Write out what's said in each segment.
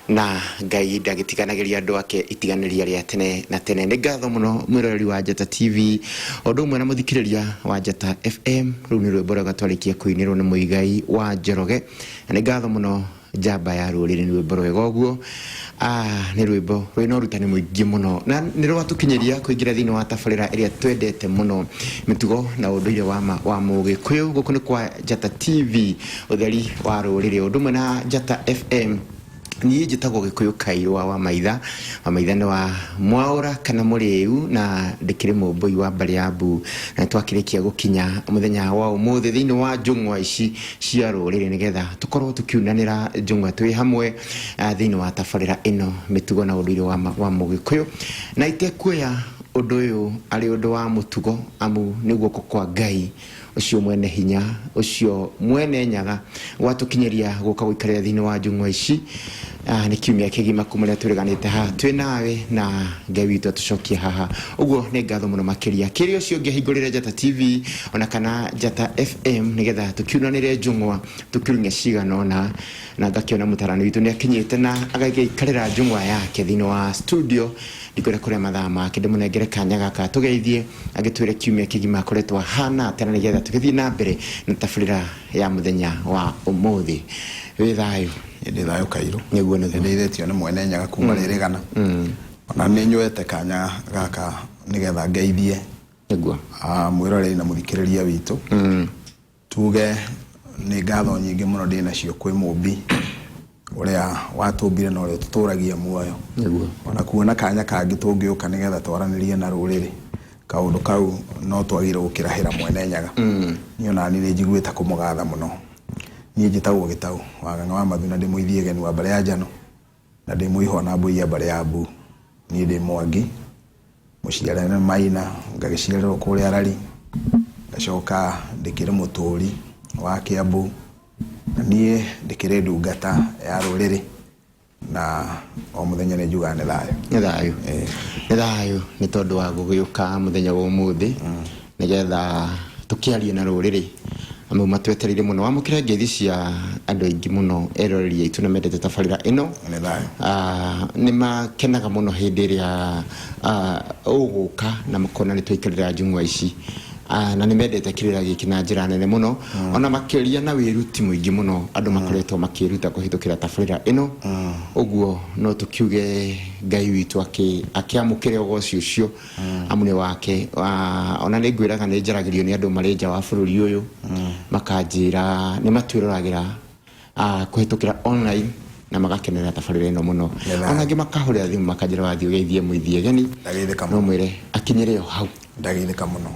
na ngai ndagitiganagĩria andũ ake itiganĩria rĩa tene na tene. Nĩ ngatho mũno mwĩroreri wa Njata TV ũndũ ũmwe na mũthikĩrĩria wa Njata FM. Rĩu nĩ rwĩmbo rwega twarĩkia kũinĩrwo nĩ Mũigai wa Njoroge. Nĩ ngatho mũno njamba ya rũrĩrĩ, nĩ rwĩmbo rwega ũguo. Nĩ rwĩmbo rwĩna ũrutani mũingĩ mũno na nĩ rwatũkinyĩria kũingĩra thĩinĩ wa tabarĩra ĩrĩa twendete mũno, mĩtugo na ũndũire wa Mũgĩkũyũ. Gũkũ nĩ kwa Njata TV, ũtheri wa rũrĩrĩ, ũndũ ũmwe na Njata FM. Niĩ njĩtagwo Gĩkũyũ Kairũ wa Maitha. Wa Maitha nĩ wa Mwaũra kana Mũrĩu, na ndĩkĩrĩ mũmbũi wa Mbariambu, na twakĩrĩkia gũkinya mũthenya wa ũmũthĩ thĩinĩ wa njũng'wa ici cia rũrĩrĩ, nĩgetha tũkorwo tũkiunanĩra njũng'wa twĩ hamwe thĩinĩ wa tabarĩra ĩno, mĩtugo na ũndũire wa Mũgĩkũyũ. Na itekuoya ũndũ ũyũ arĩ ũndũ wa mũtugo, amu nĩ guoko kwa Ngai ucio mwene hinya, ucio mwene nyaga gwatũkinyĩria gũka gũikarĩra thĩinĩ wa njũng'wa ici. Nĩ kiumia kĩgima kumũrĩa tũreganĩte haha twĩ nawe, na Ngai witũ atũcokie haha. Ũguo nĩ ngatho mũno makĩria. Kĩrĩa ũcio ũngĩhingũrĩra Njata TV ona kana Njata FM, nĩgetha tũkiunanĩre njũng'wa tũkiruge cigana ũna, na ngakĩona mũtarani witũ nĩ akinyĩte na agagĩikarĩra njũng'wa yake thĩinĩ wa studio. Ndikore kũrĩa mathaa make ndĩmũnengere kanya gaka tũgeithie agĩtwĩre kiumia kĩgima koretwo hana atĩa, nĩgetha tũgĩthiĩ na mbere na tabarĩra ya mũthenya wa ũmũthĩ. Wĩ thayũ? Ndĩ thayũ Kairũ. Nĩguo nĩndĩithĩtio nĩ mwene nyaga kuma rĩrĩgana. Ona nĩ nyuete kanya gaka nĩgetha ngeithie nĩguo mwĩroreri na mũthikĩrĩria witũ. Tuge nĩ ngatho nyingĩ mũno ndĩnacio kwĩ Mũmbi ũrĩa watũmbire na ũrĩa tũtũragia muoyo. Nĩguo ona kuona kanya kangĩ tũngĩũka nĩgetha twaranĩrie na rũrĩrĩ, kaũndũ kau no twagĩrĩirwo gũkĩrahĩra mwene nyaga. Niĩ ona niĩ njiguĩte kũmũgatha mũno. Niĩ njĩtagwo Gĩtaũ wa Ng'ang'a wa Mathu, na ndĩ mũithie geni wa Mbare ya Njano, na ndĩ mũiho na mbũi ya Mbariambu. Niĩ ndĩ Mwangi, mũciare nĩ Maina, ngagĩciarĩrwo kũrĩa Rari, ngacoka ndĩkĩrĩ mũtũri wa Kĩambu, na niĩ ndĩkĩrĩ ndungata ya rũrĩrĩ, na o mũthenya nĩ njugaga nĩ thayũ. Nĩ thayũ. Nĩ thayũ nĩ tondũ wa gũgĩũka mũthenya wa ũmũthĩ, nĩgetha tũkĩarie na rũrĩrĩ. Amu matwetereire mũno wamũkĩra ngeithi cia andũ aingĩ mũno eroreri aitũ na mendete tabarĩra ĩno. Nĩ thayũ. Nĩ makenaga mũno hĩndĩ ĩrĩa ũgũka na makona nĩ twaikarĩra njũng'wa ici. Na nĩ mendete kĩrĩra gĩkĩ na njĩra nene mũno, ona makĩria na wĩruti mũingĩ mũno andũ makoretwo makĩruta kũhĩtũkĩra tabarĩra ĩno. Ũguo no tũkiuge Ngai witũ akĩamũkĩre ũgoci ũcio, amu nĩ wake. Ona nĩ ngwĩraga nĩ njaragĩrio nĩ andũ marĩ nja wa bũrũri ũyũ, makanjĩra nĩ matwĩroragĩra kũhĩtũkĩra online na magakenera tabarĩra ĩno mũno. Ona angĩ makahũrĩra thimũ makanjĩra wathiĩ ũgeithie mũithie geni, no mwĩre akinyĩre o hau. Ndagĩthĩka mũno.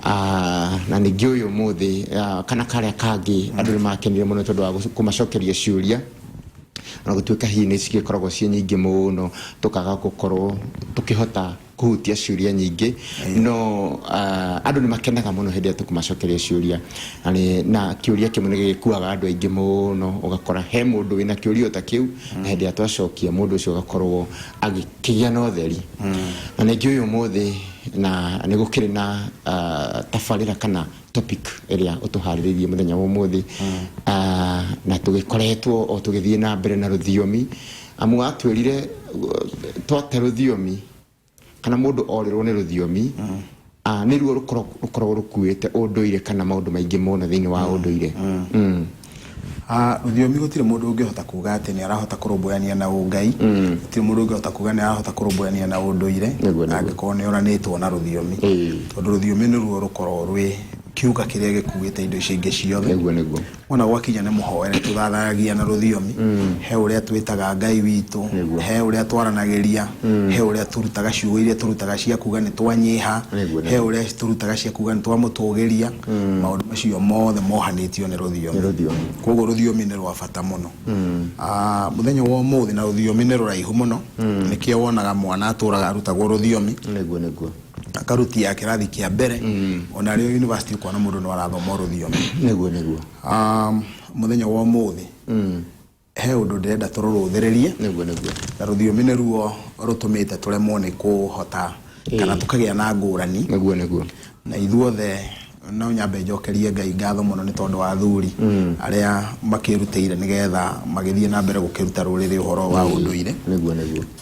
Na ningĩ ũyũ mũthĩ kana karĩa kangĩ andũ nĩ makenire mũno tondũ wa kũmacokeria ciũria, na gũtuĩka hihi nĩ cigĩkoragwo ciĩ nyingĩ mũno, tũkaga gũkorwo tũkĩhota kũhutia ciũria nyingĩ. No andũ nĩ makenaga mũno hĩndĩ ĩrĩa tũkũmacokeria ciũria, na kĩũria kĩmwe nĩ gĩkuaga andũ aingĩ mũno, ũgakora he mũndũ wĩna kĩũria ta kĩu, na hĩndĩ ĩrĩa twacokia mũndũ ũcio ũgakorwo agĩkĩgĩa na ũtheri. Na ningĩ ũyũ mũthĩ na nĩ gũkĩrĩ na tabarĩra kana topic ĩrĩa ũtũharĩrĩirie mũthenya wa ũmũthĩ, na tũgĩkoretwo o tũgĩthiĩ na mbere na rũthiomi, amu atwĩrire twate rũthiomi kana mũndũ orĩrwo nĩ rũthiomi, nĩruo rũkoragwo rũkuĩte ũndũire kana maũndũ maingĩ mũno thĩinĩ wa ũndũire. Rũthiomi gũtirĩ mũndũ ũngĩhota kuga atĩ nĩ arahota kũrũmbũyania na Ngai, gũtirĩ mũndũ ũngĩhota kuga nĩ arahota kũrũmbũyania na ũndũire angĩkorwo nĩ oranĩtwo na rũthiomi, tondũ rũthiomi nĩruo rũkoragwo rwĩ kiuga kĩrĩa gĩkuĩte indo icio ingĩ ciothe. Ona gwakinya nĩ mũhoere tũthatharagia na rũthiomi. He ũrĩa twĩtaga Ngai witũ, he ũrĩa twaranagĩria, he ũrĩa tũrutaga ciugo iria tũrutaga cia kuga nĩ twanyiha, he ũrĩa tũrutaga cia kuga nĩ twamũtũgĩria. Maũndũ macio mothe mohanĩtio nĩ rũthiomi. Koguo rũthiomi nĩ rwa bata mũno. Mũthenya wa ũmũthĩ na rũthiomi nĩ rũraihu mũno, nĩkĩo wonaga mwana atũraga arutagwo rũthiomi, akarutia kĩrathi kĩa mbere, ona rĩo university kuona mũndũ no arathoma rũthiomi. Mũthenya wa ũmũthĩ he ũndũ ndĩrenda tũrũrũthĩrĩrie, na rũthiomi nĩruo rũtũmĩte tũremwo nĩ kũhota kana tũkagĩa na ngũrani, na ithuothe no nyambe njokerie Ngai ngatho muno ni tondu wa athuri aria makirutĩire nigetha magithie na mbere gukiruta ruriri uhoro wa unduire niguo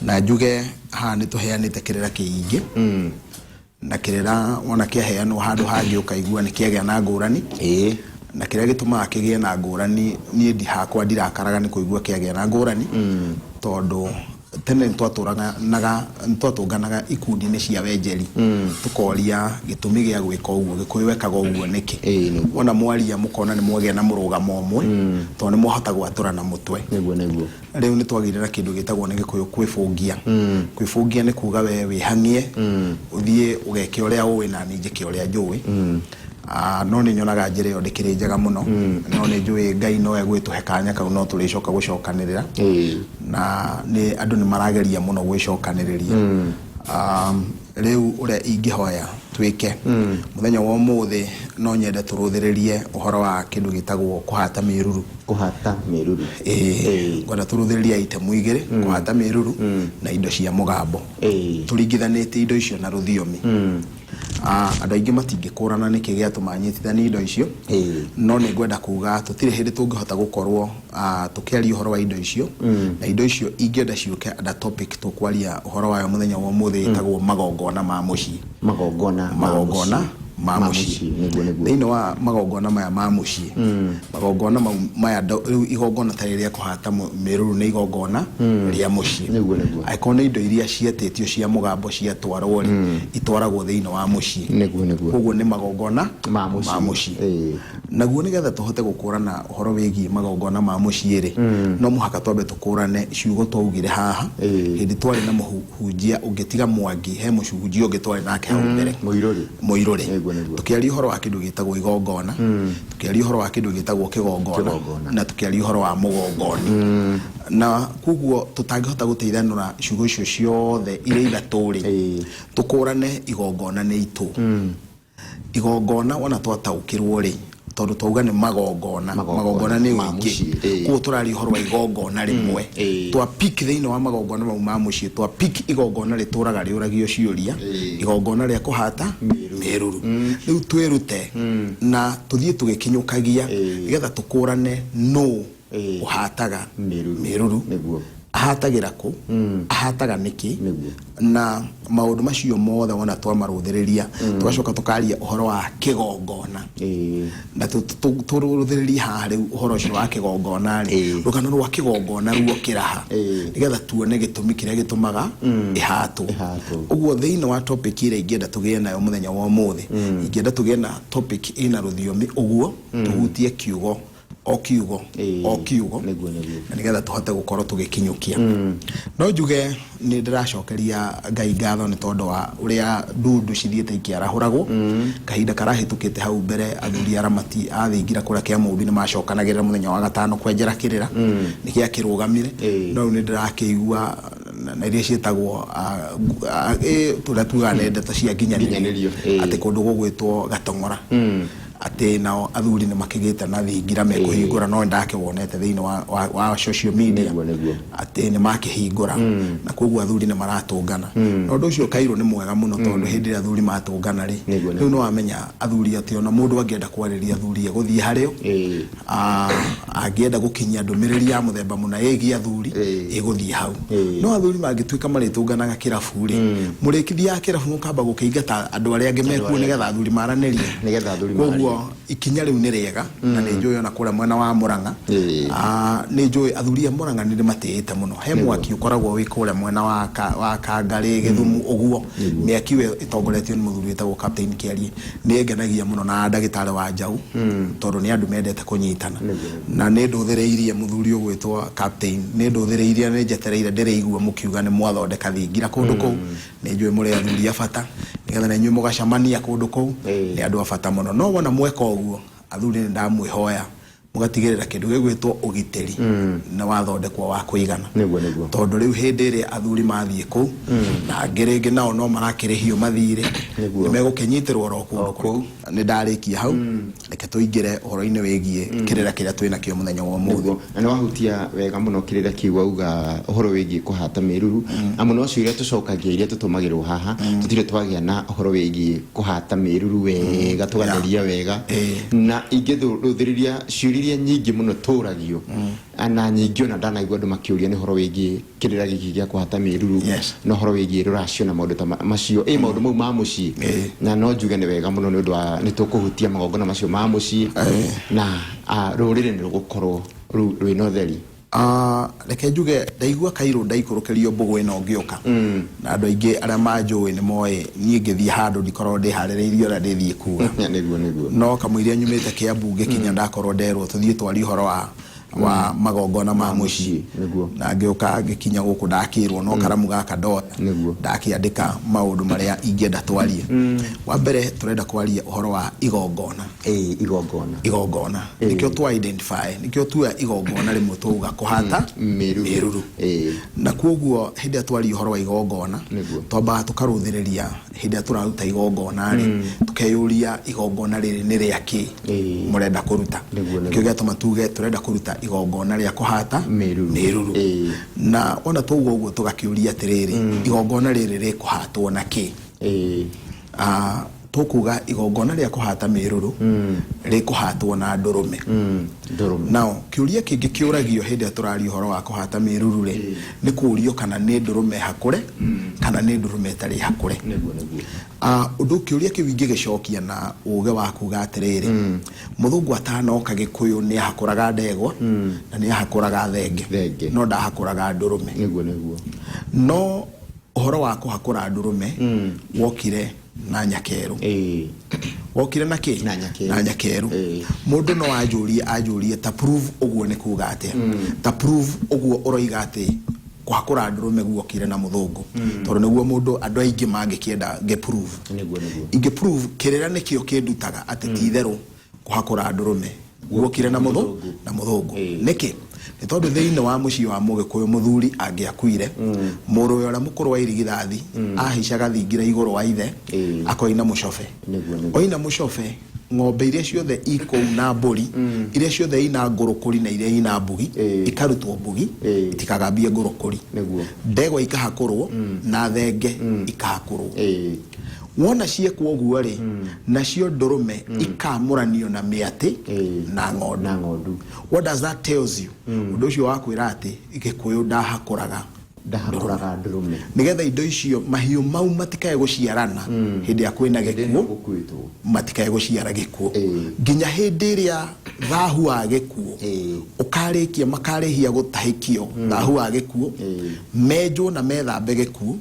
na njuge ha ni tuheanite kirera kiingi na kirera wona kiaheanwo handu hangi ukaigua ni kiagĩa na ngũrani na kiria gitumaga kigie na ngũrani ni ndi hakwa ndirakaraga ni kuigua kiagĩa na ngũrani tondu tene twatũnganaga ikundi-inĩ cia wenjeri tukoria gitumi gia gwika uguo gikuiwekaga uguo niki ona mwaria mukona ni mwagĩa na mũrũgamo ũmwe tondu ni mwahota gwatũrana mũtwe niguo riu ni twagire na kindu gitagwo ni gikuyu kwĩbũngia kwĩbũngia ni kuga we wĩhang'ie uthie ugeke uria uwi na ni njike uria njui no ni nyonaga njĩra ĩyo ndĩkĩrĩ njega mũno no ni njui Ngai no egwĩtũhe kanya kau no tũrĩcoka gũcokanĩrĩra na ni andu ni marageria mũno gwĩcokanĩrĩria riu uria ingĩhoya twĩke muthenya wa ũmũthĩ no nyende tũrũthĩrĩrie ũhoro wa kindu gitagwo kuhata mĩruru ngwenda tũrũthĩrĩrie itemu igĩrĩ kuhata mĩruru na indo cia mũgambo tũringithanĩtie indo icio na rũthiomi andu aingi matingĩkũrana nĩkĩ gĩatũma nyitithanie indo icio no nĩ ngwenda kuga tũtirĩ hĩndĩ tũngĩhota gũkorwo tũkĩaria ũhoro wa indo icio na indo icio ingĩenda ciũke under topic tũkwaria ũhoro wayo mũthenya wa ũmũthĩ ĩtagwo magongona ma mũciĩ magongona ma mũciĩ thĩinĩ wa magongona maya ma mũciĩ magongona maya rĩu igongona ta rĩrĩa kũhata mĩruru nĩ igongona rĩa mũciĩ angĩkorwo nĩ indo iria cietĩtio cia mũgambo ciatwarwo itwaragwo thĩinĩ wa mũciĩ koguo nĩ magongona ma mũciĩ naguo nĩgetha tũhote gũkũrana ũhoro wĩgiĩ magongona ma mũciĩ no mũhaka twambe tũkũrane ciugo twaugire haha hĩndĩ twarĩ na mũhunjia ũngĩtiga Mwangi he mũhunjia ũngĩ twarĩ nake hau mbere Mũirũrĩ tukiaria uhoro wa kindu gitagwo igongona tukiaria uhoro wa kindu gitagwo kigongona na tukiaria uhoro wa mũgongoni na kuguo tutangihota guteithanura ciugo icio ciothe iria ithatũ tukũrane igongona nĩ itu igongona wana twataũkĩrwo tondu twauga ni magongona ni wiki ko turari uhoro wa igongona rimwe twa pick thĩinĩ wa magongona mau ma mũciĩ twa pick igongona ritũraga riũragio ciũria igongona rĩa kũhata mĩruru rĩu twĩrute na tuthie tũgĩkinyũkagia nĩgetha tũkũrane no ũhataga mĩruru ahatagira ku ahataga niki na maundu macio mothe wona twamarũthĩrĩria tugacoka tukaria uhoro wa kigongona na turũthĩrĩria haha rĩu uhoro ũcio wa kigongona rũgano rwa kigongona ruo kĩraha nĩgetha tuone gĩtũmi kĩrĩa gĩtũmaga ihatwo ũguo thĩinĩ wa topic ĩrĩa ingĩenda tũgĩe nayo mũthenya wa ũmũthĩ ingĩenda tũgĩe na topic ĩna rũthiomi ũguo tũhutie kiugo o kiugo na nigetha tuhote gukorwo tugikinyukia no njuge ni ndiracokeria Ngai ngatho ni tondu wa uria ndundu cithiete ikiarahuragwo kahinda karahitukite hau mbere athuri aramati athingira kuria kia mũmbi ni macokanagirira muthenya wa gatano kwenjera kirira ni kia kirugamire no ni ndirakeigua na iria cietagwo turatugana ndeta cia nginyanirio ati kundu gugwitwo Gatong'ora ate nao athuri ni makigita na thingira mekuhingura no ndake wonete thĩinĩ wa social media ate ni makihingura na koguo athuri ni maratũngana no ũndũ ũcio Kairũ ni mwega muno tondu hindi ĩrĩa athuri matũngana rĩu no amenya athuri ati ona mũndũ angĩenda kwarĩria athuri gũthie harĩo angĩenda gũkinyia ndũmĩrĩri ya mũthemba mũna ĩgiĩ athuri ĩgũthie hau no athuri mangĩtuĩka marĩtũnganaga kĩrabu mũrĩkithia kĩrabu mũkamba gũkĩingata andũ arĩa angĩ mekuo nĩgetha athuri maranĩrie ikinya riu ni riega na ni njuĩ ona kũrĩa mwena wa Murang'a ni njuĩ athuri a Murang'a ni matĩĩte muno he mwaki ukoragwo wĩ kũrĩa mwena wa Kangarĩ Gĩthumu ũguo mĩaki we itongoretio ni mũthuri wĩtagwo Captain Kĩarie ni engenagia muno na ndagĩtarĩ wa Njaũ tondu ni andu mendete kũnyitana na ni ndũthĩrĩirie mũthuri ũgwĩtwo Captain ni ndũthĩrĩirie ni njetereire ndĩrĩigua mũkiuga ni mwathondeka thingira kũndũ kũu ni njuĩ mũrĩ athuri a bata nigetha na inyuĩ mũgacamania kũndũ kũu ni andu a bata muno no wona mweka ũguo athuri ni ndamwĩhoya mugatigirira kindu gigwitwo ugiteri na wathondekwa wa kuigana tondu riu hindi ria athuri mathie ku na ngerenge nao no marakirihio mathire megukinyitirwo ro kundu ni ndarikia hau reke tuingire horo-ini wigie kirira kiria twina kio muthenya wa muthi na wahutia wega muno kirira kiu uga horo wigie kuhata miruru amuno cio iria tucokagia iria tutumagirwo haha tutire twagia na horo wigie kuhata miruru wega tugatheria wega na ingithuthiriria ciuriria nyingi muno turagio ana nyingi ona ndanaigua andu makiuria ni horo wigie kirira giki gia kuhata miruru no horo wigie ruracio na maundu ta macio maundu mau ma mucii na no njuge ni wega muno ni undu wa ni tukuhutia magongona macio ma mucii na rurire ni rugukorwo rwina utheri reke njuge ndaigua kairo ndaikurukirio mbugu ino ngioka na andu aingi aria manjui ni moe nie ngithie handu ndikorwo ndiharireirio na ndithie kuga niguo no kamwiria nyumite Kiambu ngikinya ndakorwo nderwo tuthie twari horo wa magongona ma mucii na ngioka ngikinya guku ndakirwo no karamu gaka ndoya ndakiandika maundu maria ingienda twarie wa mbere turenda kwaria uhoro wa igongona igongona nikio tu identify nikio tu igongona rimwe tuga kuhata miruru na koguo hindi twari uhoro wa igongona twamba tukaruthiriria hindi turaruta igongona ri tukeyuria igongona riri ni riaki murenda kuruta nikio gatuma tuge turenda kuruta igongona ria kuhata miruru na ona tuguo uguo tugakiuria atiriri igongona riri ri kuhatwo na ki tukuga igongona ria kuhata miruru ri kuhatwo na ndurume nao kiuria kingi kiuragio hindi turari horo wa kuhata miruru ri ni kuurio kana ni ndurume hakure kana ni ndurume tari hakure undu kiuria kiwingi gicokia na uge wa kuga atiriri muthungu atanoka gikuyu ni hakuraga ndegwa na ni hakuraga thenge no ndahakuraga ndurume no uhoro wa kuhakura ndurume wokire na nyakeru wokire na ki na nyakeru mundu no ajurie ta prove uguo ni kuga atia ta prove uguo uroiga ati kuhakura ndurume guokire na muthungu tondu niguo mundu andu aingi mangikienda ge prove kirira nikio kindutaga ati titheru kuhakura ndurume guokire na muthungu niki ni tondu thiini wa mucii wa Mugikuyu muthuri angiakuire muruwe ora mukuru wa irigithathi ahicaga thingira iguru wa ithe akoina mucobe oina mucobe ng'ombe iria ciothe iko na mburi iria ciothe ina ngurukuri na iria ina mbugi ikarutwo mbugi itikagambie ngurukuri ndegwa ikahakurwo na thenge ikahakurwo wona ciekwo guo ri nacio ndurume ikamuranio na miati na ng'ondu what does that tells you undu ucio wakwira ati Gikuyu ndahakuraga ndurume nigetha indo icio mahiu mau matikae guciarana hindi ya kwina gikuo matikae guciara gikuo nginya hindi ria thahu wa gikuo ukarikia makarehia gutahikio thahu wa gikuo menjo na methambe gikuo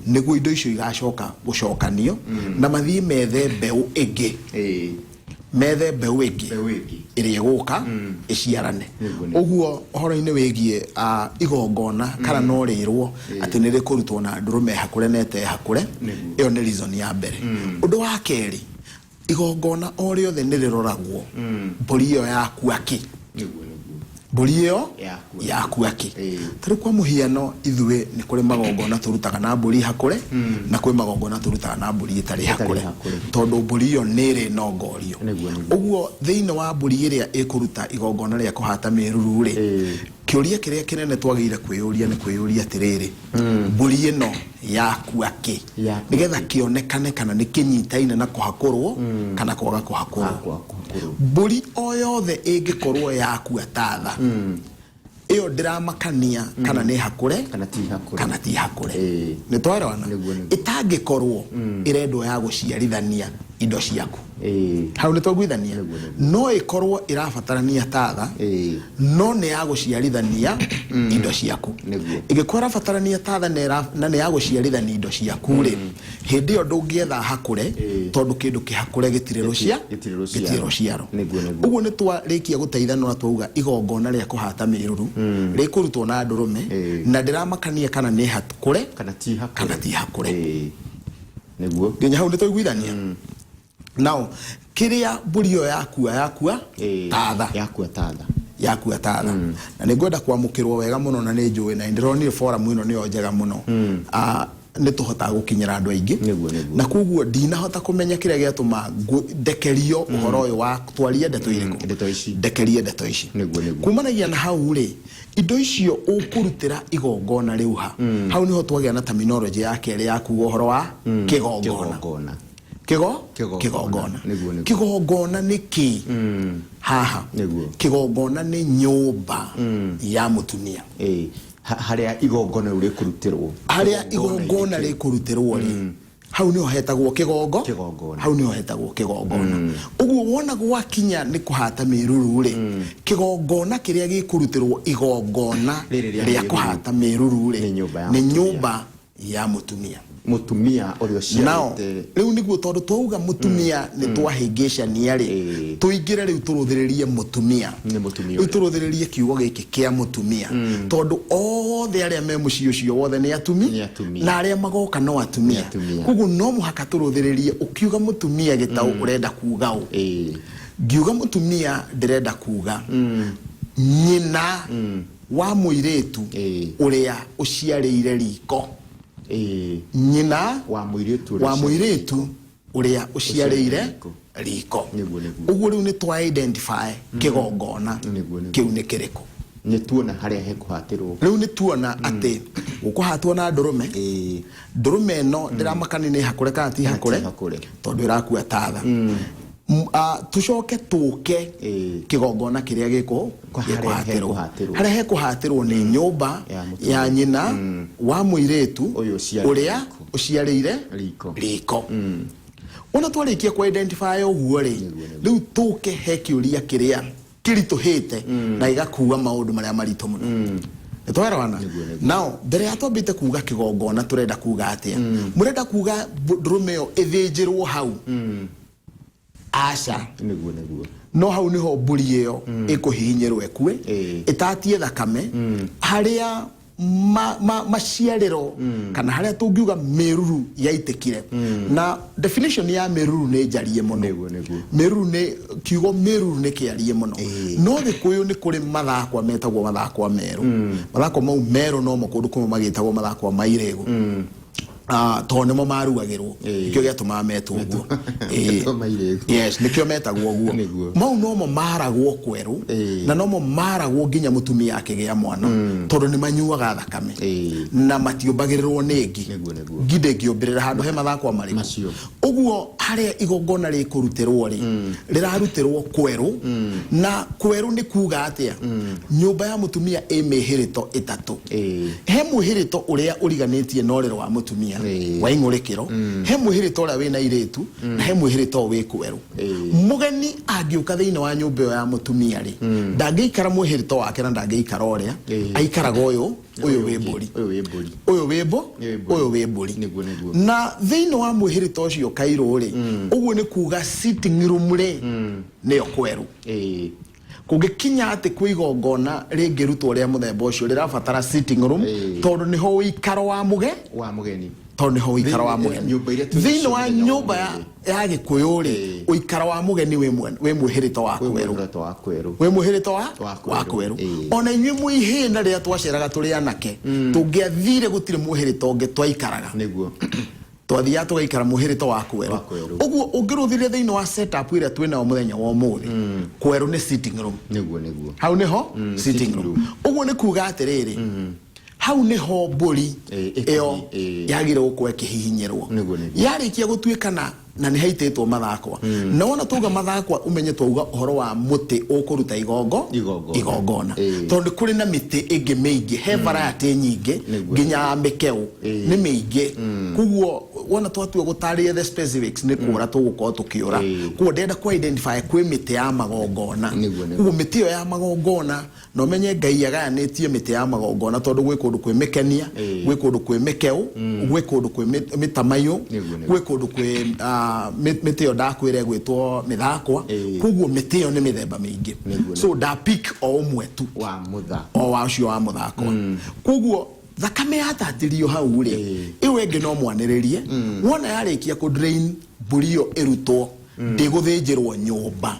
niguo indo icio igacoka gucokanio na mathii methe mbeu ingi methe mbeu ingi iria guka iciarane uguo horo-ini wigie igongona kana no rirwo ati ni rikurutwo na ndurume hakure nete hakure iyo ni reason ya mbere undu wa keri igongona o riothe ni riroragwo mburi iyo yaku aki mburi iyo yaku aki tari kwa muhiano ithue ni kuri magongona turutaga na mburi hakure na kuri magongona turutaga na mburi itari hakure tondu mburi iyo ni ri nongorio uguo thiini wa mburi iria ikuruta igongona ria kuhata miruru ri kiuria kiria kinene twagire kwiyuria ni kwiyuria atiriri mburi ino yaku aki nigetha kionekane kana ni kinyitaine na kuhakurwo kana kwaga kuhakurwo mburi o yothe ingikorwo yaku atatha iyo ndiramakania kana ni hakure kana ti hakure ni twarona itangikorwo irendo ya guciarithania indo ciaku hau ni twaguithania no ikorwo irabatarania tatha no ne ya guciarithania indo ciaku igikorwo irabatarania tatha na ne ya guciarithania indo ciaku ri hindi yo ndungietha hakure tondu kindu kihakure gitire ruciaro uguo ni twarikia guteithanwa twauga igongona ria kuhata miruru rikurutwo na ndurume na ndiramakania kana ni hakure kana ti hakure niguo nginya hau ni twaiguithania now kiria mburi yo yakua tatha yakua tatha na ningwenda kwamukirwo wega muno na ni njuwe na ndironire forum ino niyo njega muno ni tuhota gukinyira andu aingi na kuguo ndinahota kumenya kiria giatuma ndekerio uhoro uyu wa twaria ndeto iriku ndekerie ndeto ici kumanagia na hau ri indo icio ukurutira igongona riu hau niho twagia na terminology yake ri yaku uhoro wa kigongona kigongona ni ki haha kigongona ni nyumba ya mutumia haria igongona uri kurutirwo ri hau niho hetagwo kigongona hau niho hetagwo kigongona uguo wona gwakinya ni kuhata miruru ri kigongona kiria gikurutirwo igongona ria kuhata miruru ri ni nyumba ya mutumia urio ciarite riu niguo tondu twauga mutumia ni twahingicania ri tuingire riu turuthiririe mutumia riu turuthiririe kiugo giki kia mutumia tondu othe aria me mucii ucio wothe ni atumia na aria magoka no atumia kuguo no muhaka turuthiririe ukiuga mutumia gitau urenda kuuga u ngiuga mutumia ndirenda kuuga nyina wa muiretu uria uciarire riko nyina wa muiretu uria uciarire riko uguo riu ni twa identify kigongona kiu ni kiriko ni tuona haria hekuhatirwo riu ni tuona ati ukuhatwo na ndurume no ndiramakani ni hakure kana ti hakure tondu irakua tatha tucoke tuke kigongona kiria giko haria hekuhatirwo ni nyumba ya nyina wa muiretu uria uciarire riko ona twarikia ku identify uguo ri riu tuke he kiuria kiria kirituhite na igakua maundu maria marito muno nitwarawana now mbere ya twambite kuga kigongona turenda kuga atia murenda kuga ndurume yo ithinjirwo hau aca no hau niho mburi iyo ikuhinyirwo ekue itatie thakame haria maciariro kana haria tungiuga miruru yaitikire na definition ya miruru ni njarie muno miruru ni kiugo miruru ni kiarie muno no gikuyu ni kuri mathakwa metagwo mathakwa meru mathakwa mau meru no makundu kuma magitagwo mathakwa mairegu tone mo maruagirwo ikyo giatuma metwo uguo yes nikyo metagwo uguo mau no mo maragwo kweru na no mo maragwo nginya mutumia akigia mwana tondu ni manyuaga thakame na matiubagirirwo ningi ngide ngiombirira handu he mathakwa mariko uguo haria igongona rikurutirwo ri rirarutirwo kweru na kweru ni kuga atia nyumba ya mutumia imihirito itatu he muhirito uria uriganitie norero wa mutumia wa ingurikiro he muhirito uria wina iretu na he muhirito wi kweru mugeni angiuka thiini wa nyumba ya mutumia ri ndangiikara muhirito wake na ndangiikara uria aikaraga uyu wi mburi na thiini wa muhirito ucio kairo ri uguo ni kuga sitting room ri niyo kweru kugikinya ati kwigongona ringirutwo ria muthemba ucio rirabatara sitting room tondu niho uikaro wa mugeni tondu niho uikaro wa mugeni thiini wa nyumba ya gikuyu ri uikaro wa mugeni we muhirito wa kweru we muhirito wa kweru ona inywe muihina ria twaceraga turi anake tungiathire gutire muhirito ungi twaikaraga niguo twathia tugaikara muhirito wa kweru uguo ungiruthiria thiini wa setup ira twina muthenya wa muthi kweru ni sitting room niguo hau niho sitting room uguo ni kuga atiriri hau niho mburi iyo yagire gukwe kihihinyirwo yarikia gutuikana na ni haititwo mathakwa na wona tuga mathakwa umenye tuga uhoro wa muti ukuruta igongona tondu kuri na miti ingi mingi he variety nyingi nginya mikeu ni mingi kuguo wona twatua gutaria the specifics ni kura tugukorwo tukiura kuguo ndenda ku identify kwi miti ya magongona kuguo miti ya magongona no menye Ngai agayanitie miti ya magongona tondu gwi kundu kwi mikenia gwi kundu kwi mikeu gwi kundu kwi mitamayo gwi kundu kwi miti yo ndakwire gwitwo mithakwa kuguo miti yo ni mithemba mingi so da pick o umwe tu wa muthako wa ucio wa muthako kuguo thakame yatatirio hau ri iwe ngi no mwaniririe wona yarikia ku drain mburi yo irutwo ndiguthinjirwo nyumba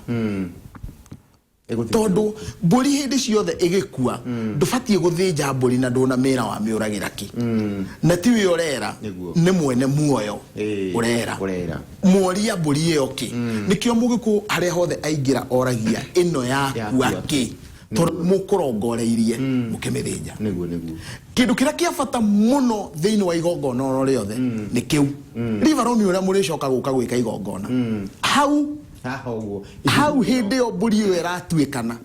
tondu mburi hindi ciothe igikua ndubatie guthinja mburi na nduna mira wa miuragira ki na tiwe urera ni mwene muoyo urera muoria mburi iyo ki nikio mugiku haria hothe aingira oragia ino yakua ki tondu mukurongoreirie mukimithinja kindu kiria kia bata muno thiini wa igongona oro riothe ni kiu rivaroni uria muricoka guka gwika igongona hau hindi yo mburi iyo iratuikana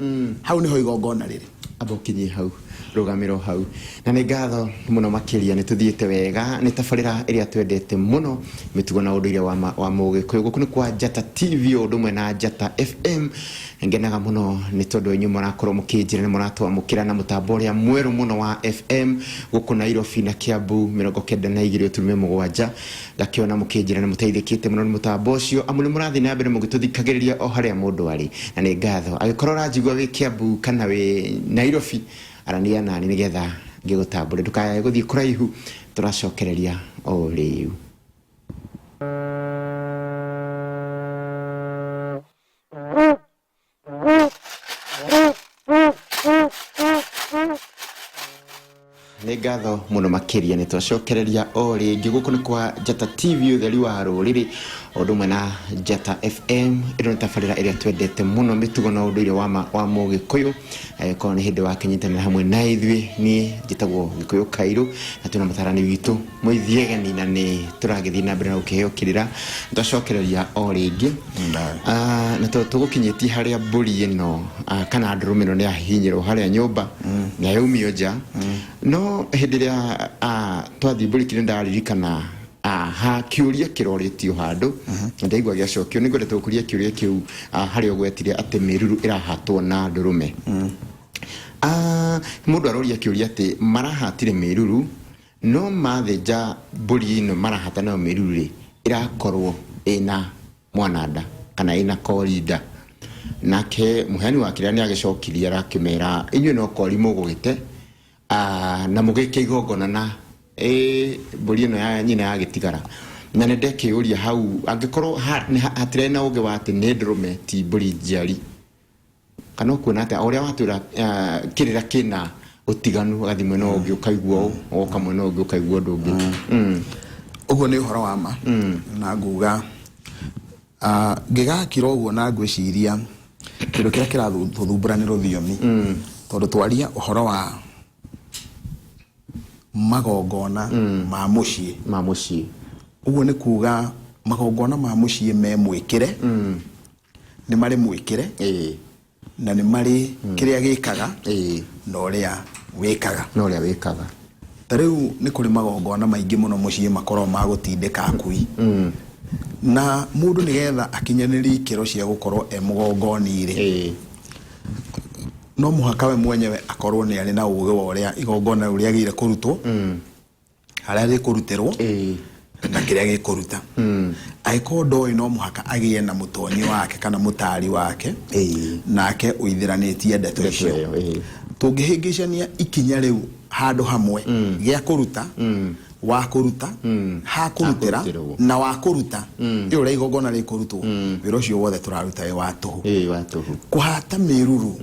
hau niho igongona riri abokinyi hau rugamiro hau na ni ngatho muno makiria ni tuthiite wega ni tabarira iria twendete muno mitugo na unduire wa mugikuyu guku ni kwa Njata TV undumwe na Njata FM ngenaga muno ni tondu inyu murakorwo mukinjira ni muratwamukira na mutambo uria mweru muno wa FM guku Nairobi na Kiambu 92.7 gakiona mukinjira ni muteithikite muno ni mutambo ucio amuni murathi na mbere mugituthikagiriria o haria mundu ari na ni ngatho agikorwo rajigwa wi Kiambu kana wi Nairobi arania nani nigetha ngigutambure ndukaye guthii kuraihu turacokereria o riu ni ngatho muno makiria ni turacokereria o ringi guku ni kwa Njata TV utheri wa ruriri undumwe na Njata FM ino ni tabarira iria twendete muno mitugo na unduire wa mugikuyu ko ni hindi wa kinyitanira hamwe na ithui ni njitagwo Gikuyu Kairu na tuna mutarani witu muithiegeni na ni turagithi na mbere na ukiheo kirira turacokereria o ringi na tugukinyiti haria mburi ino kana ndurume no ni ahinyirwo haria nyumba na yaumio nja no hindi ria twathi mburi kire ndaririkana ha kiuria kiroretio handu ndaigwa giacokio ni ngorete gukuria kiuria kiu hari ogwetire ate miruru irahatwo na ndurume mundu aroria kiuria ati marahatire miruru no mathenja mburi ino marahata na miruru ri irakorwo ina mwanada kana ina korinda nake muheani wa kirani agicokiria rakimera inyu no kori mugwite na mugike igongona na mburi ino ya nyina yagitigara na nende kiuria hau angikorwo hatire na uge wati ni ndurume ti mburi njiari kana kuona ati uria watura kirira kina utiganu gathimwe no uge ukaigwo o kamwe no uge ukaigwo ndungi ugo ni uhoro wa ma na nguga ngigakira uguo na ngwiciria kindu kiria kirathumbura ni ruthiomi tondu twaria uhoro wa magongona ma mucii uguo ni kuga magongona ma mucii me mwikire ni mari mwikire na ni mari kiria gikaga no ria wikaga tariu ni kuri magongona maingi muno mucii makoro ma gutindika akui na mundu nigetha akinyaniri kiro cia gukorwo mugongoni ri no muhaka we mwenyewe akorwo ni ari na uge wa uria igongona uria gire kurutwo haria ri kuruterwo na kiria gikuruta aiko ndoi no muhaka agie na mutonyi wake kana mutari wake nake uithiranitie ndeto icio tungihingicania ikinya riu handu hamwe gia kuruta wa kuruta ha kurutira na wa kuruta iyo ri igongona ri kurutwo wiro cio wothe turaruta wa tuhu kuhata miruru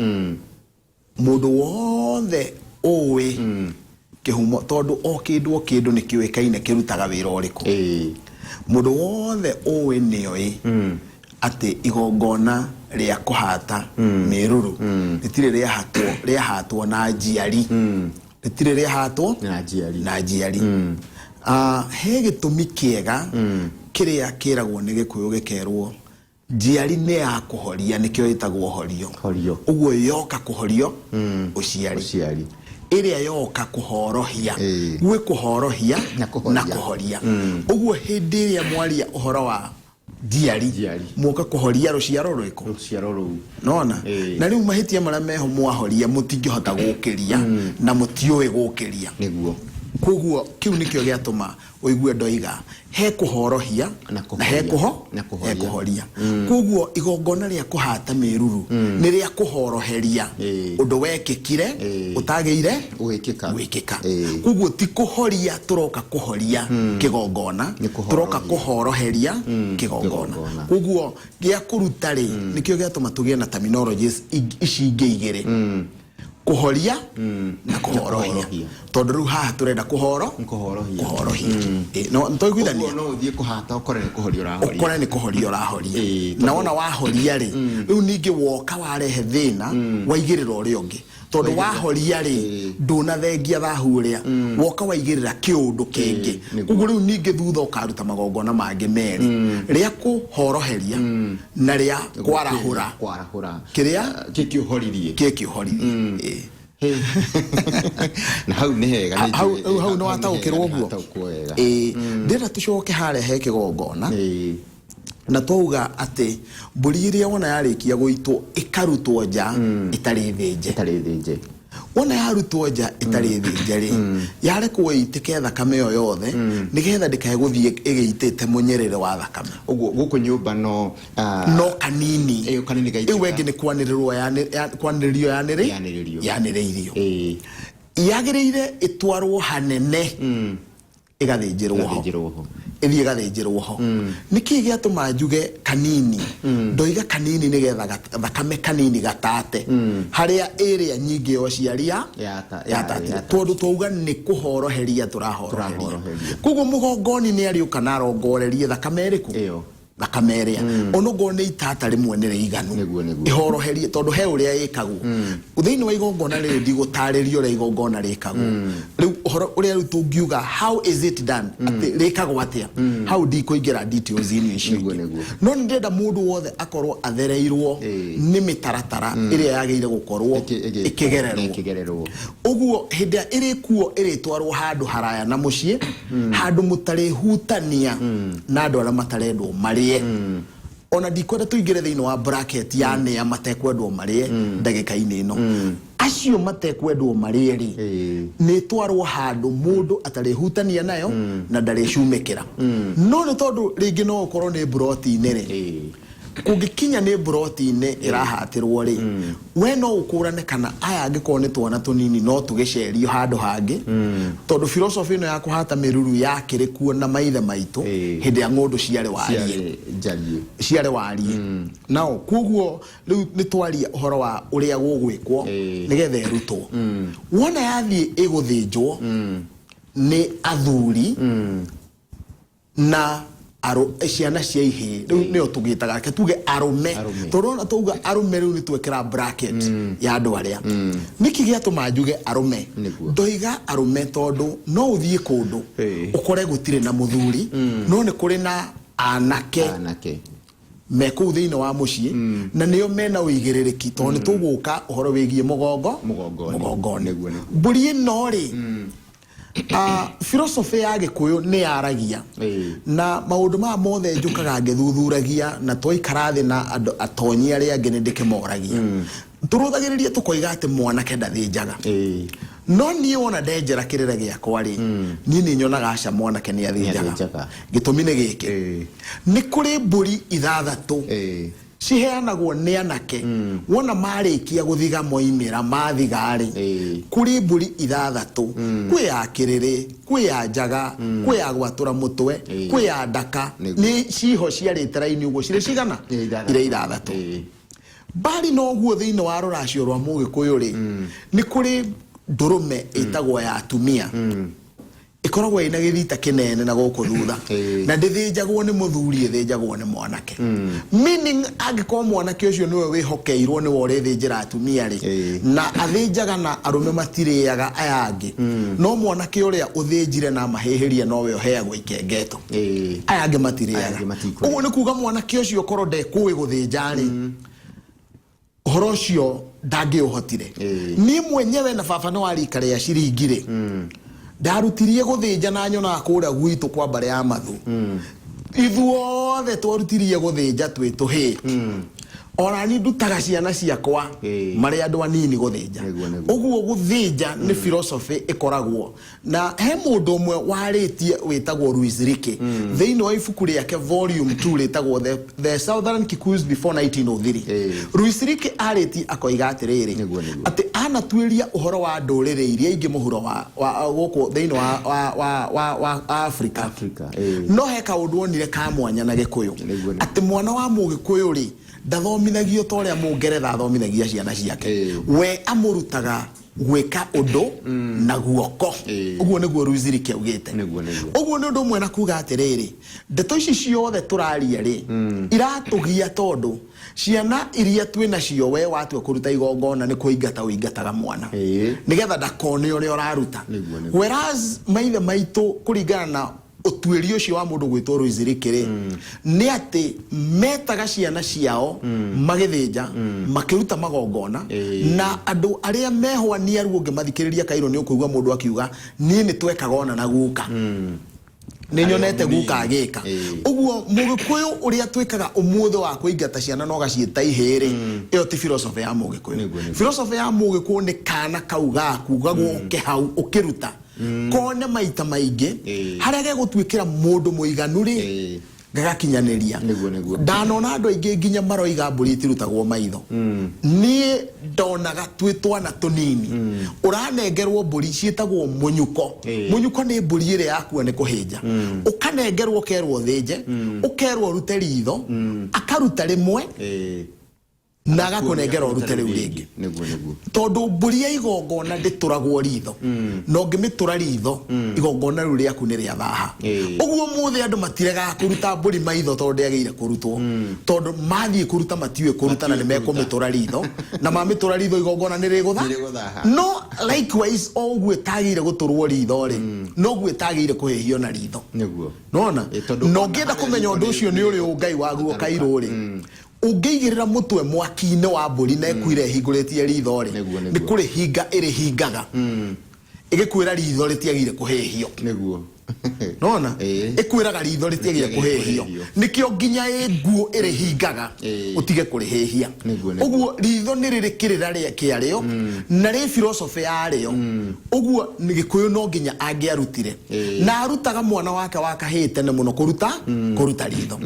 mundu wothe owe kihumo tondu o kindu ni kiwekaine kirutaga wira uriku mundu wothe owe nioi ati igongona ria kuhata miruru litire riahatwo na njiari litire riahatwo na njiari he gitumi kiega kiria kiragwo ni Gikuyu gikerwo njiari ni ya kuhoria nikio itagwo horio uguo yoka kuhorio uciari iria yoka kuhorohia gwe kuhorohia na kuhoria uguo hindi iria mwaria uhoro wa njiari muka kuhoria ruciaro ruru nona na riu mahitia mara meho mwahoria mutingihota gukiria na mutiuwe gukiria koguo kiu nikio giatuma oigue ndoiga he kuhorohia na he kuhoria koguo igongona ria kuhata miruru ni ria kuhoroheria undu wekikire utageire gwikika koguo ti kuhoria turoka kuhoria kigongona turoka kuhoroheria kigongona koguo gia kuruta ri nikio giatuma tugie na terminologies ici ingigire kuhoria na kuhorohia tondu ru haha turenda kuhorohia no ntoiguithania no uthie kuhata ukore ni kuhoria urahoria na wona wahoria ri riu ningi woka warehe thina waigirira uri ungi tondu wahoria ri ndunathengia thahu uria woka waigirira kiundu kingi uguo riu ningi thutha ukaruta magongona mangi meri ria kuhoroheria na ria kwarahura kiria kikihoririe na hau ni hega hau no wataukirwo guo ndira tucoke hare he kigongona na twauga ati mburi iria wona yarikia guitwo ikarutwo nja itari thinje wona yarutwo nja itari thinje ri yarekwo itike thakame yo yothe nigetha ndikae guthie igiitite munyerere wa thakame uguo guku nyumba no kanini iwengi ni kwanirirwo yaniririo yagirire itwarwo hanene igathinjirwo ho niki giatuma njuge kanini ndoiga kanini nigetha thakame kanini gatate haria area nyingi yo ciaria yatate tondu twauga ni kuhoroheria turahoroheria kuguo mugongoni ni ari ukana rongorerie thakame iriku thakame ria onogo ni itata rimwe ni riganu ihoroherie tondu he uria ikagwo thiini wa igongona ri ndigutaririo uria igongona rikagwo riu uhoro uria riu tungiuga how is it done rikagwo atia how ndikuingira details ini icio no ndenda mundu wothe akorwo athereirwo ni mitaratara iria yageire gukorwo ikigererwo uguo hindia irikuo iritwarwo handu haraya na mucii handu mutari hutania na andu aria matarendwo mari ona ndikwenda tuigire thiini wa bracket ya ne ya matekwendwo marie ndagika-ini ino acio matekwendwo marie ri ni twarwo handu mundu atari hutania nayo na ndari cumikira no ni tondu ringi no ukorwo ni broti-ini ri kungikinya ni broti-ini irahatirwo ri we no ukurane kana aya angikorwo ni twana tunini no tugicerio handu hangi tondu philosophy no ya kuhata miruru yakire kuo na maithe maitu hindi ya ngundu ciare warie nao kuguo riu ni twaria uhoro wa uria gugwikwo nigetha erutwo wona yathie iguthinjwo ni athuri na ciana cia ihi riu nio tugitaga ke tuge arume turona tuga arume riu ni twekira bracket ya andu aria niki giatuma njuge arume ndoiga arume tondu no uthie kundu ukore gutire na muthuri no ni kuri na anake me ku thiini wa mucii na niyo mena uigiririki tondu tuguka uhoro wigie mugongoni mburi no ri philosophy ya Gikuyu ni yaragia na maundu ma mothe njukaga ngithuthuragia na twaikara thi na atonyi aria angi ndike moragia turuthagiririe tukoiga ati mwanake ndathinjaga no nie wona ndenjera kirire giakwa ri nie ni nyonaga aca mwanake ni athinjaga gitumi ni giki ni kuri mburi ithathatu ciheanagwo ni anake wona marikia guthiga moimira mathigari kuri mburi ithathatu kwi ya kiriri kwi ya njaga kwi ya gwatura mutwe kwi ya ndaka ni ciho ciarite raini uguo ciri cigana ire ithathatu bari no guo thiini wa ruracio rwa Mugikuyu ri ni kuri ndurume itagwo ya atumia ikoragwo ina githita kinene na guku thutha na ndithinjagwo ni muthuri ithinjagwo ni mwanake meaning angiko mwanake ucio niwe wihokeirwo ni wore thinjira atumia ri na athinjaga na arume matiriaga ayangi no mwanake uria uthinjire na mahihiria nowe uheagwo ikengeto ayangi matiriaga uguo ni kuga mwanake ucio korwo ndekuwi guthinja ri uhoro ucio ndangi uhotire ni mwenyewe na baba no arikare ya ciringi ri darutirie guthinja na nyona kuria gwitu kwa bare ya mathu ithuothe twarutirie guthinja twituhi Ora ni ndutaga ciana ciakwa mari andu anini guthinja uguo guthinja ni philosophy ikoragwo na he mundu umwe waritie witagwo Louis Leakey thiini wa ibuku riake volume 2 ritagwo the Southern Kikuus before 1903 Louis Leakey ariti akoiga atiriri ati anatuiria uhoro wa ndurire iria ingi muhuro wa guku thiini wa Africa no he kaundu onire ka mwanya na Gikuyu ati mwana wa Mugikuyu ri ndathomithagio toria Mungeretha athomithagia ciana ciake we amurutaga gwika undu na guoko uguo niguo Louis Leakey augite uguo ni undu mwena kuga atiriri ndeto ici ciothe turaria ri iratugia tondu ciana iria twina cio we watwe kuruta igongona ni kuingata uingataga mwana nigetha ndakone uria uraruta whereas maithe maitu kuringana na utuirio cio wa mundu gwitwo Louis Leakey ni ati metaga ciana ciao magithinja makiruta magongona na andu aria mehwania ruonge mathikiriria kairo ni ukuigwa mundu akiuga ni twekaga ona na guka ni nyonete guka agika uguo Mugikuyu uria twikaga umutho wa kuingata ciana no gacieta ihiri iyo ti philosophy ya Mugikuyu philosophy ya Mugikuyu ni kana kauga kugagwo kehau ukiruta kone maita maingi haria gegutwikira mundu muiganu ri gagakinyaniria ndanona andu aingi nginya maroiga mburi itirutagwo maitho ni ndonaga twitwana tunini uranengerwo mburi cietagwo munyuko munyuko ni mburi ire yakua ni kuhinja ukanengerwo kerwo thinje ukerwo rute ritho akaruta rimwe na agakunengera urute riu ringi tondu mburi ya igongona ndituragwo ritho no ngimitura ritho igongona riu riaku ni ria thaha uguo muthe andu matirega kuruta mburi maitho tondu yageire kurutwo tondu mathie kuruta matiwe kuruta na nimekumitura ritho na mamitura ritho igongona ni rigutha no likewise oguo tagire guturwo ritho ri no guo tagire kuhehio na ritho nona no ngienda kumenya undu ucio ni uri ungai waguo kairo ri ungeigirira mutwe mwaki-ine wa mburi na ekuire hinguritie ritho ri ni kuri hinga iri hingaga igikwira ritho ritiagire kuhehio niguo nona ikwiraga ritho ritiagire kuhehio nikio nginya nguo iri hingaga utige kuri hehia uguo ritho ni ririkirira ria kiario na ri philosophy ya rio uguo ni Gikuyu no nginya angiarutire na arutaga mwana wake wakahite ne muno kuruta ritho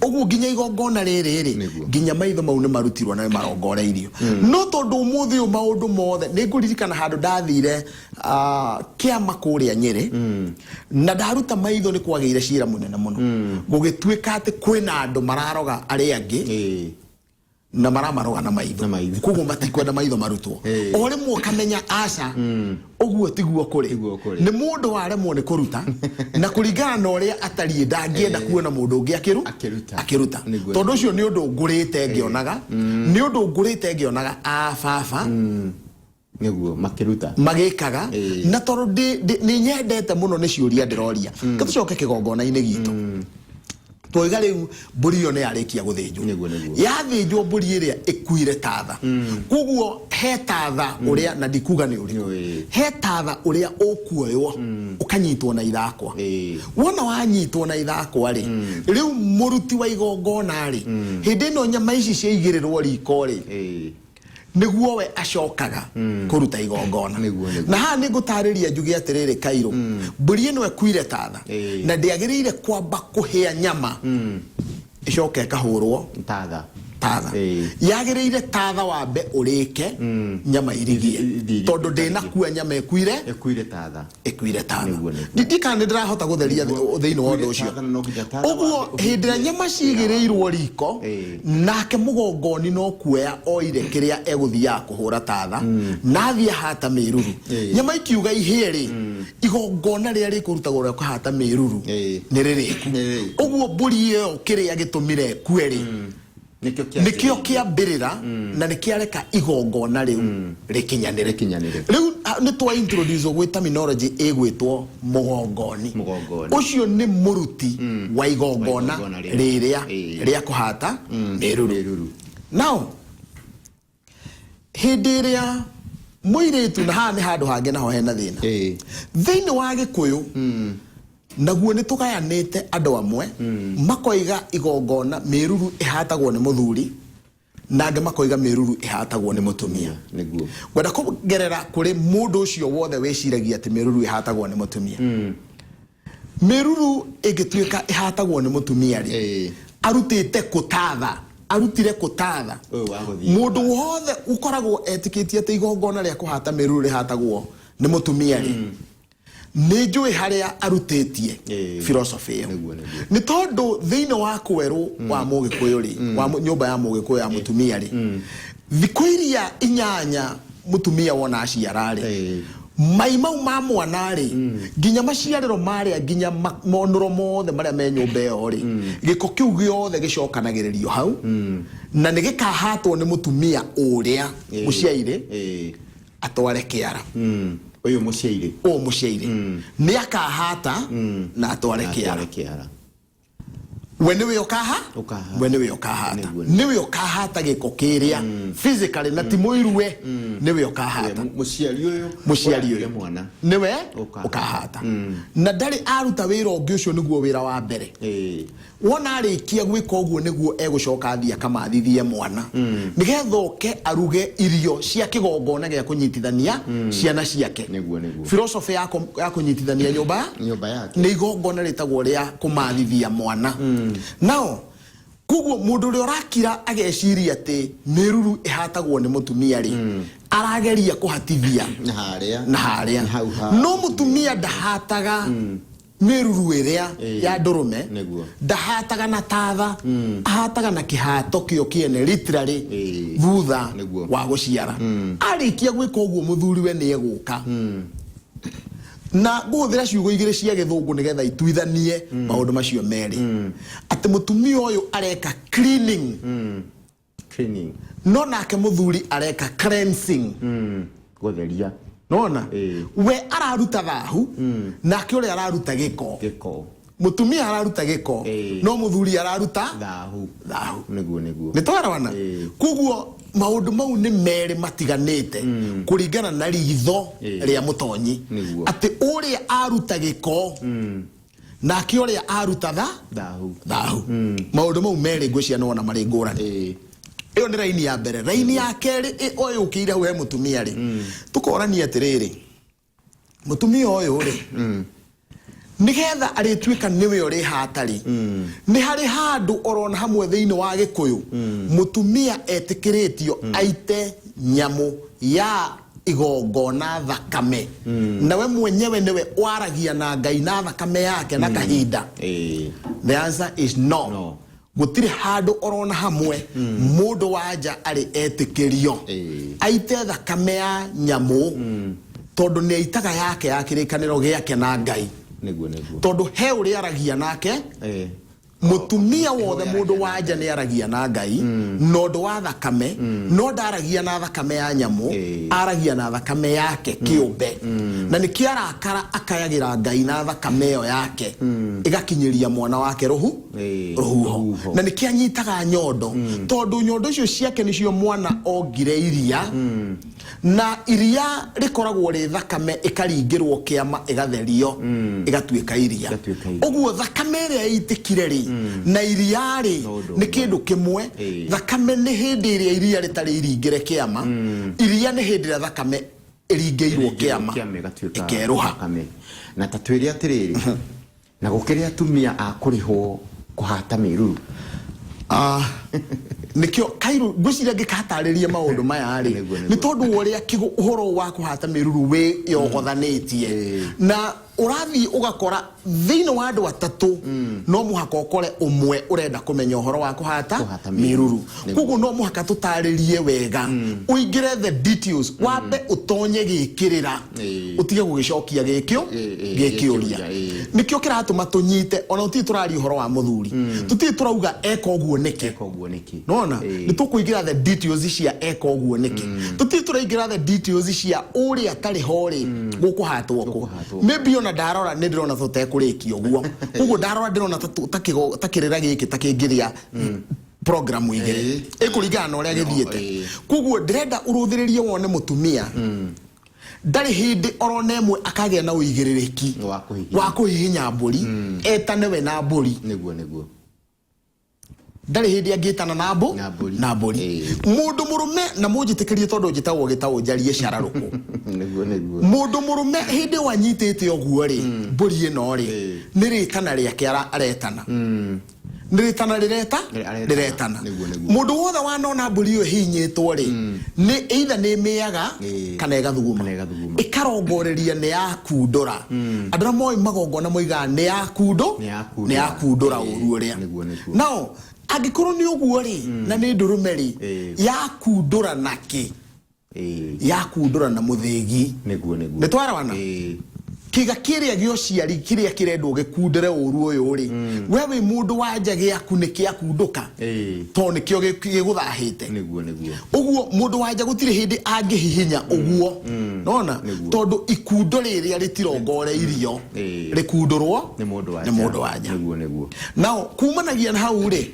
uguo nginya igongona riri nginya maitho mau ni marutirwo na marongoreirio no tondu umuthi u maundu mothe ni nguririkana handu ndathire kiama kuria Nyeri na ndaruta maitho ni kwageire cira munene muno gugitwika ati kwina andu mararoga ari angi na maramaroga na maitho kuguo matikwenda maitho marutwo ore mu kamenya aca uguo tiguo kuri ni mundu waremwo ni kuruta na kuringana na uria atarie ndangienda kuona mundu ungi akiruta tondu ucio ni undu ngurite ngionaga ni undu ngurite ngionaga baba niguo makiruta magikaga na tondu ni nyendete muno ni ciuria ndiroria gatucoke kigongona-ini gitu twiga riu mburi yo ni arikia guthinjwo yathinjwo mburi iria ikuire tatha kuguo he tatha uria na ndikuga ni uriku he tatha uria ukuoywo ukanyitwo na ithakwa wona wanyitwo na ithakwa ri riu muruti wa igongona ri hindi no nyama ici ciaigirirwo riko ri niguo we acokaga kuruta igongona na ha ni gutariria njugi atiriri Kairo mburi ino ekuire tatha na ndiagirire kwamba kuhia nyama icoke kahurwo tatha yagirire tatha wambe urike nyama irigie tondu ndina kuwa nyama ekuire tatha ndikana ndirahota gutheria thiini wa undu ucio uguo hindira nyama cigirirwo riko nake mugongoni no kuoya oire kiria eguthia kuhura tatha nathie hata miruru nyama ikiuga ihiri igongona ria rikurutagwo ria kuhata miruru ni ririku uguo mburi iyo kiria gitumire kweri nikio kiambirira na nikiareka igongona riu rikinyanire riu ni twa introduce gwe terminology egwitwo mugongoni ucio ni muruti wa igongona riria kuhata miruru now hindiria muiritu na ha ni handu hange naho hena thina thiini wa Gikuyu naguo ni tugayanite andu amwe makoiga igongona miruru ihatagwo ni muthuri nanga makoiga miruru ihatagwo ni mutumia niguo gwenda kugerera kuri mundu ucio wothe weciragia ati miruru ihatagwo ni mutumia miruru igituika ihatagwo ni mutumia ri arutite kutatha mundu wothe ukoragwo etikitie ati igongona ria kuhata miruru rihatagwo ni mutumia ri Nejwe haria arutitie philosophy yo ni tondu thiino wa kweru wa Mugikuyu ri wa nyumba ya Mugikuyu ya mutumia ri thikwiria inyanya mutumia wona aciara ri mai mau ma mwana ri ginya maciariro mari ginya monuro mothe maria me nyumba yo ri giko kiu giothe gicokanagiririo hau na ni gikahatwo ni mutumia uria muciaire atware kiara Oyo mushairi ni akahata na atware kiara Weniwe okahata niwe okahata giko kiria physically na timuirwe niwe okahata muciari uyu mwana niwe okahata na ndari aruta wira ungi ucio niguo wira wa mbere wona arikia gwika uguo niguo egucoka thia kamathithie mwana nigetha oke aruge irio cia kigongona gia kunyitithania ciana ciake philosophy ya kunyitithania nyumba yake ni igongona ritagwo ria kumathithia mwana Now, kuguo mundu uri urakira ageciria ati miruru ihatagwo ni mutumia ri arageria kuhatithia na haria no mutumia ndahataga miruru iria ya ndurume ndahataga na tatha ahataga na kihato kio kiene literally thutha wa guciara arikia gwika uguo muthuriwe ni eguka na guthira ciugo igire cia githungu nigetha ituithanie maundu macio meri ati mutumia uyu areka cleaning no nake muthuri areka cleansing gutheria nona we araruta thahu nake uri araruta giko mutumia araruta giko no muthuri araruta thahu niguo ni twarawana kuguo maundu mau ni meri matiganite kuringana na ritho ria mutonyi ati uria aruta giko nake uria aruta thahu maundu mau meri ngwiciana nona mari ngurani iyo ni raini ya mbere raini ya keri oyo ukire we mutumia ri tukorania atiriri mutumia oyo ri nigetha arituika niwe uri hatari ni hari handu orona hamwe thiini wa Gikuyu mutumia etikiritio aite nyamu ya igongona thakame nawe mwenyewe niwe waragia na Ngai na thakame yake na kahinda the answer is no gutiri handu orona hamwe mundu wanja ari etikirio aite thakame ya nyamu tondu ni aitaga yake yakirikaniro giake na Ngai tondu he uri aragia nake mutumia wothe mundu wanja ni aragia na Ngai nondu wa thakame no ndaragia na thakame ya nyamu aragia na thakame yake kiumbe na nikiarakara akayagira Ngai na thakame yo yake igakinyiria mwana wake ruhu na nikianyitaga nyondo tondu nyondo icio ciake nicio mwana ongire iria na iria rikoragwo ri thakame ikaringirwo kiama igatherio igatuika iria oguo thakame ria itikire ri na iria ri ni kindu kimwe thakame ni hindi iria iria ritari iringire kiama iria ni hindi ria thakame iringeirwo kiama ikeruha na tatwiri atiriri na gukiri atumia akurihwo kuhata miruru nikio kairu ngwiciria ngikatariria maundu maya ri ni tondu uria uhoro wa kuhata miruru we yogothanitie na urathi ugakora thiino wa andu atatu no muhaka ukore umwe urenda kumenya uhoro wa kuhata miruru kugu no muhaka tutaririe wega uingire the details wambe utonye gikirira utige gugicokia gikiuria nikio kiratuma tunyite ona uti turari uhoro wa muthuri tuti turauga eka uguo niki nona ni tukuingira the details cia eka uguo niki tuti turaingira the details cia uria tari hori gukuhatwo ku maybe ona darora ndirona tutekurikio guo uguo darora ndirona takirira giki takingiria program igere ikuringana uria githiete kuguo ndirenda uruthiririe wone mutumia ndari hindi orona emwe akagia na uigiririki wa kuhihinya mburi etane we na mburi niguo ndari hindi angitana na mburi mundu murume na munjitikirie tondu njitagwo gitawo njarie cararuku mundu murume hindi wanyitite oguo ri mburi ino ri ni ritana riake aretana niritana riretana mundu wothe wanona mburi iyo hinyitwo ri ni either ni miaga kana igathuguma ikarongoreria ni yakundura andura moi magongona moiga ni yakundura uru ria nao agikorwo ni uguo ri na ni ndurume ri yakundura naki yakundura na muthigi ni twarawana kiga kiria giociari kiria kirendwo gikundere uru uyu ri wewe mundu wanja giaku ni kiakunduka to ni kio giguthahite uguo mundu wanja gutire hindi angihihinya uguo nona tondu ikundo riria ritirongore irio rikundurwo ni mundu wanja nao kumanagia na hau ri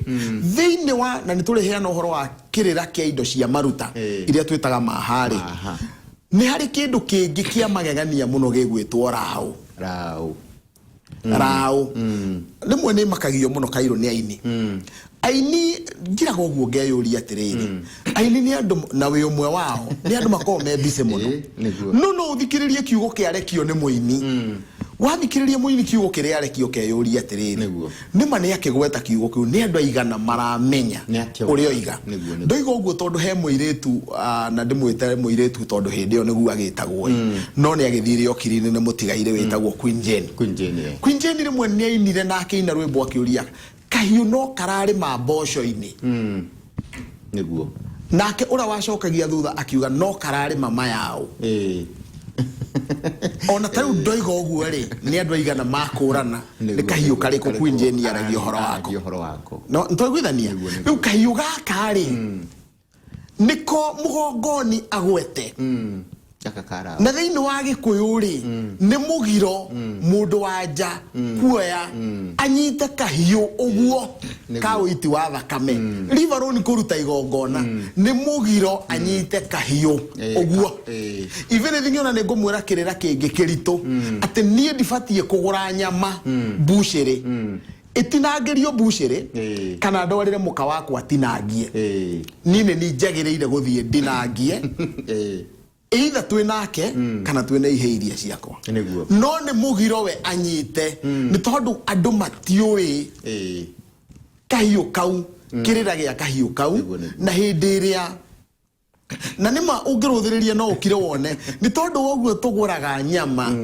thiini wa na nituriheana uhoro wa kirira kia indo cia maruta iria twitaga mahari ni hari kindu kingi kia magegania muno gigwitwo rau rimwe ni makagio muno Kairo ni aini aini njiraga uguo ngeyuria atiriri aini ni andu na wi umwe wao ni andu makoo mebise muno no uthikiririe kiugo kiarekio ni muini wathikiririe muini kiugo kiria arekio keyuria atiriri nima ni akigweta kiugo kiu ni andu aigana maramenya uri oiga ndoiga uguo tondu he muiretu na ndimwite muiretu tondu hindi yo niguo agitagwo no ni agithire okirine ne mutigaire witagwo Queen Jane rimwe ni ainire na akiina rwimbo akiuria kahiu no karari mabosho-ini niguo nake ura wacokagia thutha akiuga no karari mama yao ona tariu ndoiga uguo ri ni andu aigana makurana ni kahiu kariku Queen Jane aragia horo wako no ntogwithania riu kahiu gaka ri niko mugongoni agwete na thiini wa Gikuyu ri ni mugiro mundu wanja kuoya anyite kahiu uguo ka uiti wa thakame riveroni kuruta igongona ni mugiro anyite kahiu uguo everything ona ni ngumwira kirira kingi kirito ati nie ndibatie kugura nyama bushiri itinangerio bushiri kana ndwarire muka wakwa tinangie nini ni njagiriire guthie ndinangie either twinake kana twina iheiria ciakwa no ni mugiro we anyite ni tondu andu matiui kahiu kau kirira gia kahiu kau na hindi iria na nima ungiruthiriria no ukire wone ni tondu woguo tuguraga nyama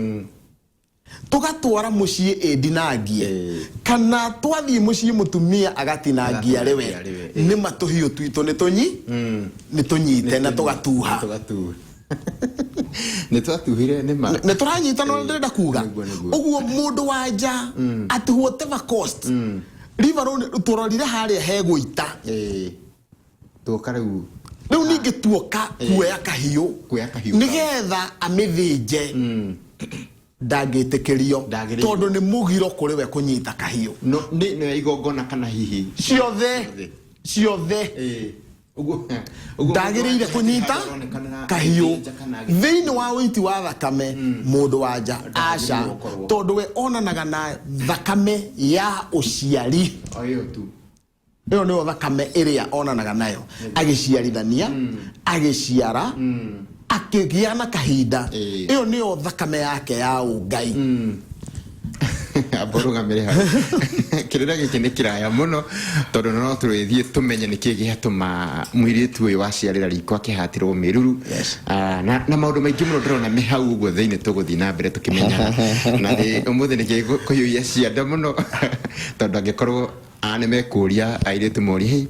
tugatwara mucii endinangie kana twathie mucii mutumia agatinangia riwe nima tuhiu twitu ni tunyite na tugatuha ne twatuhire ne turanyita no ndenda kuga uguo mundu wanja at whatever cost riveroni turorire haria hegwita tuoka riu ningi tuoka kuoya kahiu nigetha amithinje ndangitikirio tondu ni mugiro kuri we kunyita kahiu no igongona kana hihi ciothe ndagiriire kunyita kahiu thiini wa uiti wa thakame mundu wanja aca tondu we onanaga na thakame ya uciari iyo niyo thakame iria onanaga nayo agiciarithania agiciara akigia na kahinda iyo niyo thakame yake ya ungai aborugamire ha kirira giki ni kiraya muno tondu no turithie tumenye niki giatuma mwiritu uyu waciarira riko akihatirwo miruru na maundu maingi muno ndirona me hau uguo thiini tuguthii na mbere tukimenya na umuthi niki kuyuia cianda muno tondu angikorwo ane mekuria airitu mori hei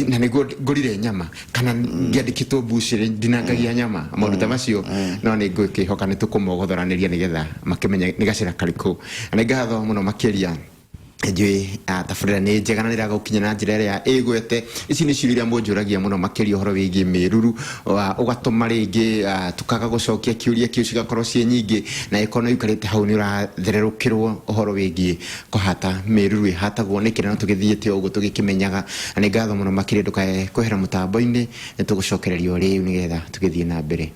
na niguo ngurire nyama kana ngiandikitwo bushire ndinangagia nyama maundu ta macio no ni ngwikihoka ni tukumogothoraniria nigetha makimenya ni gacira kariku na ngatho muno makiria njui tabarira ni njega na niraga gukinya na njira iria igwete ici ni ciuria munjuragia muno makiria horo wigi miruru ugatuma ringi tukaga gucokia kiuria kiu cigakorwo cie nyingi na ikono ikarite hau ni urathererukirwo horo wigi kuhata miruru ihatagwo ni kirano tugithiete uguo tugikimenyaga na ngatho muno makiria ndukae kwehera mutambo-ini ni tugucokereria riu nigetha tugithie na mbere.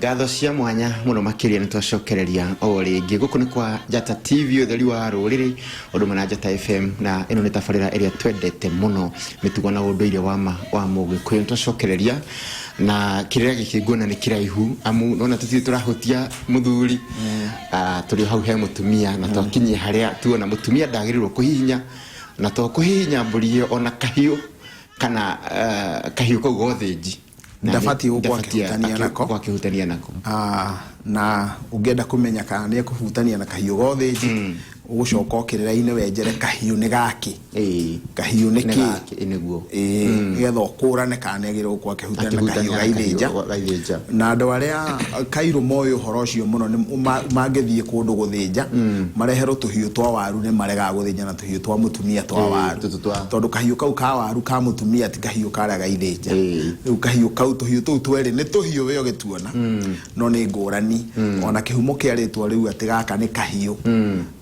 Gatho cia mwanya muno makiria nitwacokereria o ringi guku ni kwa Njata TV utheri wa ruriri undu mana Njata FM na ino ni tabarira iria twendete muno mitugo na unduire wa mugikuyu nitwacokereria na kirira gikinguna ni kiraihu amu nona tutiri turahutia muthuri turi hau he mutumia na twakinyie haria tuona mutumia ndagirirwo kuhihinya na to kuhihinya mburi ona kahiu kana kahiu ko gothinji ndafati kwa kihutania nako na ungenda kumenya kana ni kuhutania na kahiu gothinji ugucoka okirira-ini wenjere kahiu ni gaki kahiu ni ki niguo getha ukurane kana negirwo kwa kihutania na kahiu gaithinja na andu aria kairu moyo horo cio muno ni mangithie kundu guthinja mareherwo tuhiu twa waru ni marega guthinja na tuhiu twa mutumia twa waru tondu kahiu kau ka waru ka mutumia ti kahiu karia gaithinja riu kahiu kau tuhiu tuu tweri ni tuhiu we gituona no ni ngurani ona kihumo kia ritwa riu ati gaka ni kahiu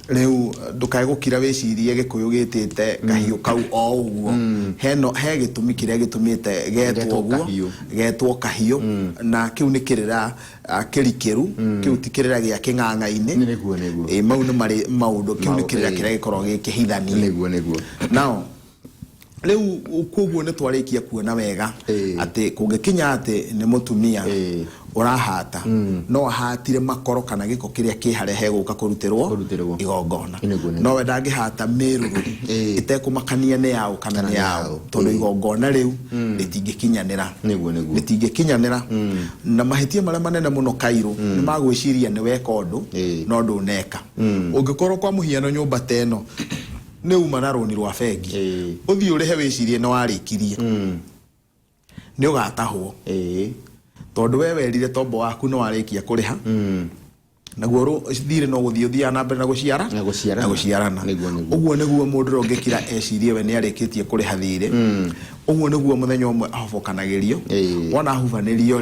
riu ndukae gukira wicirie gikuyu gitite kahiu kau o uguo he gitumi kiria gitumite getwo uguo getwo kahiu na kiu ni kirira kirikiru kiu ti kirira gia king'ang'a-ini niguo mau ni mari maundu kiu ni kirira kiria gikorwo gikihithani niguo nao riu kuguo ni twarikia kuona wega ati kungikinya ati ni mutumia urahata no ahatire makoro kana giko kiria kiharehe guka kurutirwo igongona no we ndangihata miruru itekumakania ni yao kana ni yao tondu igongona riu ritingikinyanira ritingikinyanira na mahitia maria manene muno Kairu ni magwiciria ni weka undu no nduneka ungikorwo kwa muhiano nyumba teno ni uma na roni rwa bengi uthii urehe wicirie no warikirie ni ugatahwo tondu we werire tombo waku no warikia kuriha naguo ru thire no guthia na mbere na guciarana uguo niguo mundu rongekira ecirie we ni arikitie kuriha thire uguo niguo muthenya umwe ahobokanagirio wona ahubanirio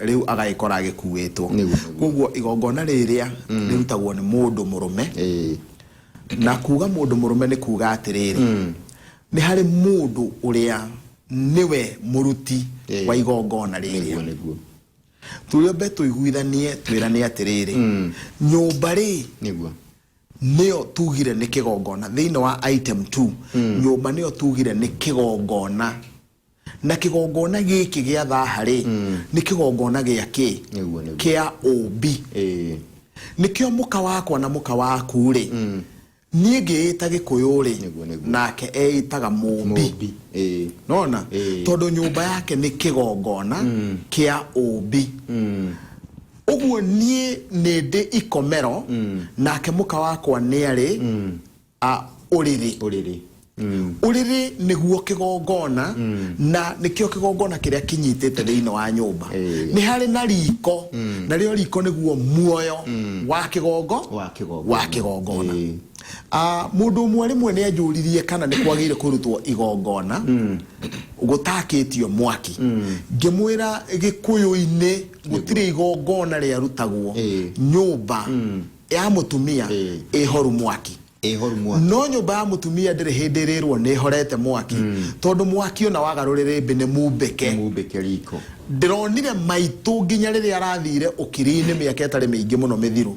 riu agaikora agikuwitwo koguo igongona riria rirutagwo ni mundu murume na kuga mundu murume ni kuga atiriri ni hari mundu uria niwe muruti wa igongona riria turio beto iguithanie twirane atiriri nyumba ri niguo nio tugire ni kigongona thiino wa item 2 nyumba nio tugire ni kigongona na kigongona giki gia thahari ni kigongona gia ki kia obi nikio muka wakwa na muka waku ri niĩ ta gikuyu ri nake eitaga mumbi nona tondu nyumba yake ni kigongona kia ubi uguo niĩ nĩ ndi ikomero nake muka wakwa ni ari uriri niguo kigongona na nikio kigongona kiria kinyitite thiino wa nyumba ni hari na riko na rio riko niguo muoyo wa kigongona mundu mwe rimwe ni ajuririe kana ni kwagire kurutwo igongona gutakitio mwaki ngimwira gikuyu-ini gutire igongona ria rutagwo nyumba ya mutumia ihoru mwaki no nyumba ya mutumia ndire hindi rirwo ni horete mwaki tondu mwaki ona wagarurire mbi ni mumbeke riko ndironire maitu nginya riria arathire ukiri-ini miaka itari mingi muno mithiru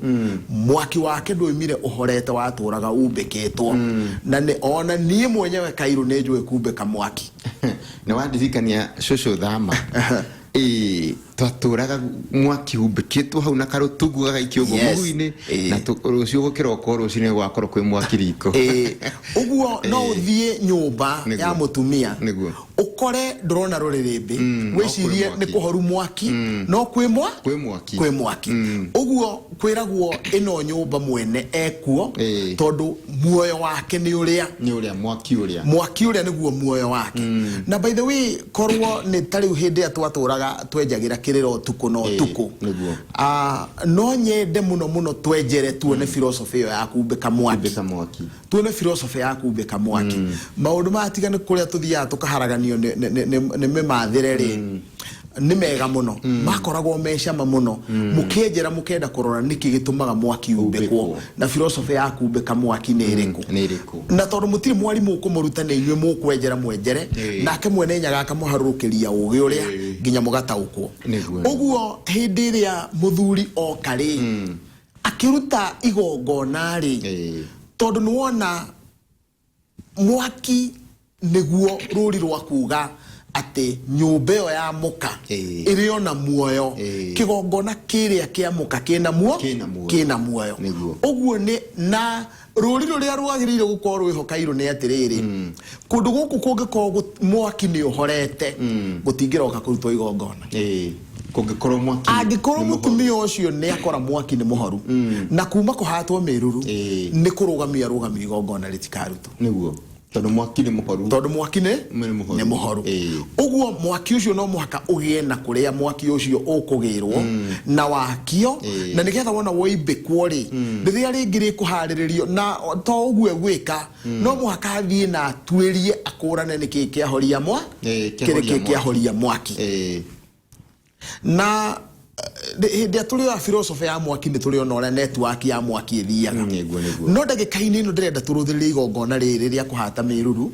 mwaki wake ndoimire uhorete waturaga umbeketwo na ni ona nie mwenyewe Kairu ni njue kumbeka mwaki na wandirikania shosho thama twaturaga mwaki umbeketwo hau na karutugu gagaikio mugu-ini na rucio gukiroko rucio gwakorwo kwi mwaki riko uguo no uthie nyumba ya mutumia ukore ndrona ruririmbi wicirie ni kuhoru mwaki no kwi mwaki uguo kwiragwo ino nyumba mwene ekuo tondu muoyo wake ni uria mwaki uria niguo muoyo wake na by the way korwo ni tari hindi atwaturaga twenjagira kiriro tuko no tuko no nyende muno twenjere tuone philosophy ya kumbeka mwaki tuone philosophy ya kumbeka mwaki maundu matigane kuria tuthia tukaharaganio ni memathire ri nĩ mega mũno makoragwo mecama mũno mũkĩenjera mũkenda kũrora nĩkĩ gĩtũmaga mwaki umbĩkwo na philosophy ya kumbĩka mwaki nĩ ĩrĩkũ na tondũ mũtirĩ mwarimũ ũkũmũruta nĩ inyuĩ mũkwenjera mwenjere nake mwene nyaga akamũharũrũkĩria ũgĩ ũrĩa nginya mũgataũkwo ũguo hĩndĩ ĩrĩa mũthuri oka rĩ akĩruta igongona rĩ tondũ nĩwona mwaki nĩguo rũri rwa kuga ate nyũmba ĩyo ya mũka ĩrĩ ona muoyo kĩgongona kĩrĩa kĩa mũka kĩna muoyo ũguo nĩ na rũri rũrĩa rwagĩrĩire gũkorwo rwĩhokeirwo nĩ atĩrĩrĩ kũndũ gũkũ kũngĩkorwo mwaki nĩ ũhorete gũtingĩroka kũrutwo igongona angĩkorwo mũtumia ũcio nĩ akora mwaki nĩ mũhoru na kuma kũhatwo mĩruru nĩ kũrũgamia igongona rĩtikarutwo nĩguo tondũ mwaki nĩ mũhoru ũguo mwaki ũcio no mũhaka ũgĩe na kũrĩa mwaki ũcio ũkũgĩrwo na wakio na nĩgetha wona woimbĩkwo rĩ rĩrĩa rĩngĩ rĩkũharĩrĩrio na to ũguo gwĩka no mũhaka athiĩ na atuĩrie akũrane nĩkĩ kĩahoria mwaki na hĩndĩ tũrĩ wa philosophy ya mwaki nĩ tũrĩ ona ũrĩa network ya mwaki ĩthiaga no ndagĩka-inĩ ĩno ndĩrenda tũrũthĩrĩrie igongona rĩrĩ rĩa kũhata mĩruru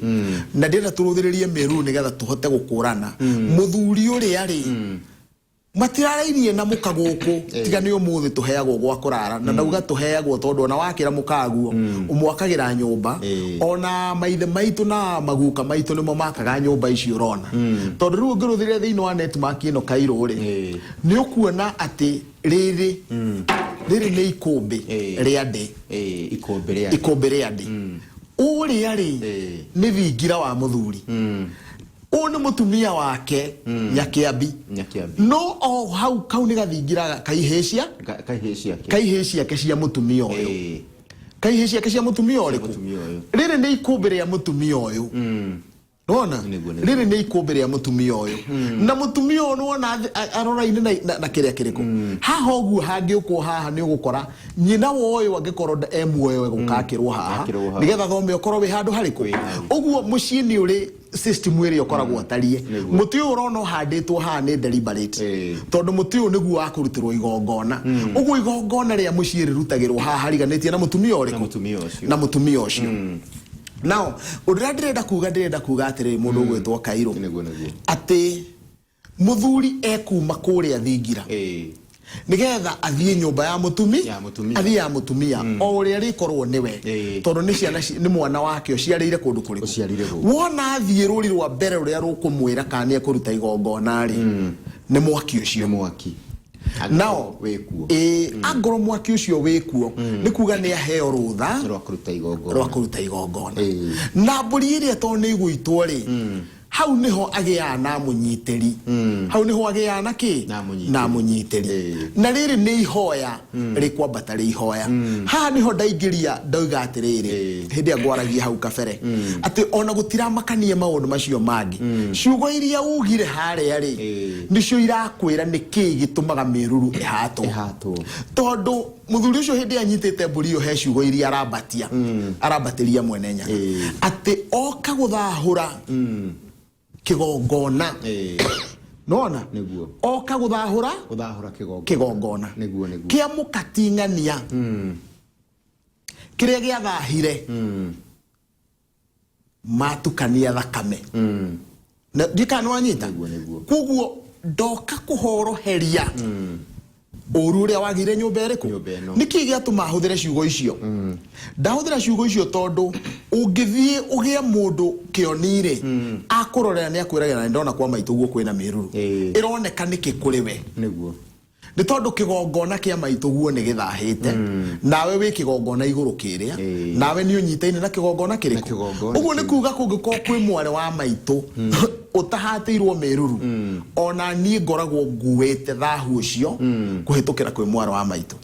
na ndĩrenda tũrũthĩrĩrie mĩruru nĩgetha tũhote gũkũrana mũthuri ũrĩa rĩ matirarainie na mũka gũkũ tiga nĩ ũmũthĩ tũheagwo gwa kũrara na ndauga tũheagwo tondũ ona wakĩra mũkaguo ũmwakagĩra nyũmba ona maithe maitũ na maguka maitũ nĩmo makaga nyũmba icio ũrona tondũ rĩu ũngĩrũthĩrĩria thĩinĩ wa network ĩno Cairo rĩ nĩ ũkuona atĩ rĩrĩ nĩ ikũmbĩ rĩa ndĩ ikũmbĩ rĩa ndĩ ũrĩa rĩ nĩ thingira wa mũthuri nĩ mũtumia wake Nyakĩambi no o hau kau nĩ gathingira kaihĩ ciake cia mũtumia ũyũ kaihĩ ciake cia mũtumia ũrĩkũ rĩrĩ nĩ ikũmbĩ rĩa mũtumia ũyũ nona rĩrĩ nĩ ikũmbĩ rĩa mũtumia ũyũ na mũtumia ũyũ nona aroraine na kĩrĩa kĩrĩkũ haha ũguo hangĩũkwo haha nĩ ũgũkora nyina woyũ angĩkorwo muoyo gũkakĩrwo haha nĩgetha thome ũkorwo wĩ handũ harĩkũ ũguo mũciĩ nĩ ũrĩ system ĩrĩa ũkoragwo atariĩ mũtĩ ũyũ ũrona ũhandĩtwo haha nĩ deliberate tondũ mũtĩ ũyũ nĩguo wa kũrutĩrwo igongona ũguo igongona rĩa mũciĩ rĩrutagĩrwo haha hariganĩtie na mũtumia ũrĩkũ na mũtumia ũcio now ũrĩa ndĩrenda kuga atĩrĩ mũndũ ũgwĩtwo Cairo atĩ mũthuri ekuma kũrĩa thingira nĩgetha athiĩ nyũmba ya mũtumia o ũrĩa rĩkorwo nĩwe tondũ nĩ ciana nĩ mwana wake ũciarĩire kũndũ kũrĩkũ wona athiĩ rũri rwa mbere rũrĩa rũkũmwĩra kana nĩ ekũruta igongona rĩ nĩ mwaki ũcio nao angorwo mwaki ũcio wĩkuo nĩ kuga nĩ aheo rũtha rwa kũruta igongona na mbũri ĩrĩa to nĩ igũitwo rĩ hau niho agĩa na mũnyitĩri hau niho agĩa na kĩ na mũnyitĩri na rĩrĩ nĩ ihoya rĩkwambata rĩ ihoya haha niho ndaingĩria ndauga atĩrĩrĩ hĩndĩ ya ngwaragia hau kabere atĩ ona gũtiramakania maũndũ macio mangĩ ciugo iria ugire harĩa rĩ nicio irakwĩra nĩkĩ gĩtũmaga mĩruru ĩhatwo tondũ mũthuri ũcio hĩndĩ anyitĩte mbũri ĩyo he ciugo iria arabatĩria mwene nya atĩ oka gũthahũra kĩgongona nona oka gũthahũra kĩgongona kĩa mũkating'ania kĩrĩa gĩathahire matukania thakame na ndikana wanyita koguo ndoka kũhoroheria ũru ũrĩa wagire nyũmba ĩrĩkũ nĩkĩ gĩatũma hũthĩre ciugo icio ndahũthĩra ciugo icio tondũ ũngĩthiĩ ũgĩe mũndũ kĩonire akũrorera nĩ akwĩraga na ndona kwa maitũ guo kwĩna mĩruru ĩroneka nĩkĩ kũrĩ we nĩguo nĩ tondũ kĩgongona kĩa maitũ guo nĩ gĩthahĩte nawe wĩ kĩgongona igũrũ kĩrĩa nawe nĩ ũnyitaine na kĩgongona kĩrĩkũ ũguo nĩ kuga kũngĩkorwo kwĩ mwarĩ wa maitũ utahatĩirwo mĩruru ona niĩ ngoragwo nguĩte thahu ũcio kũhĩtũkĩra kwĩ mwarĩ wa maitũ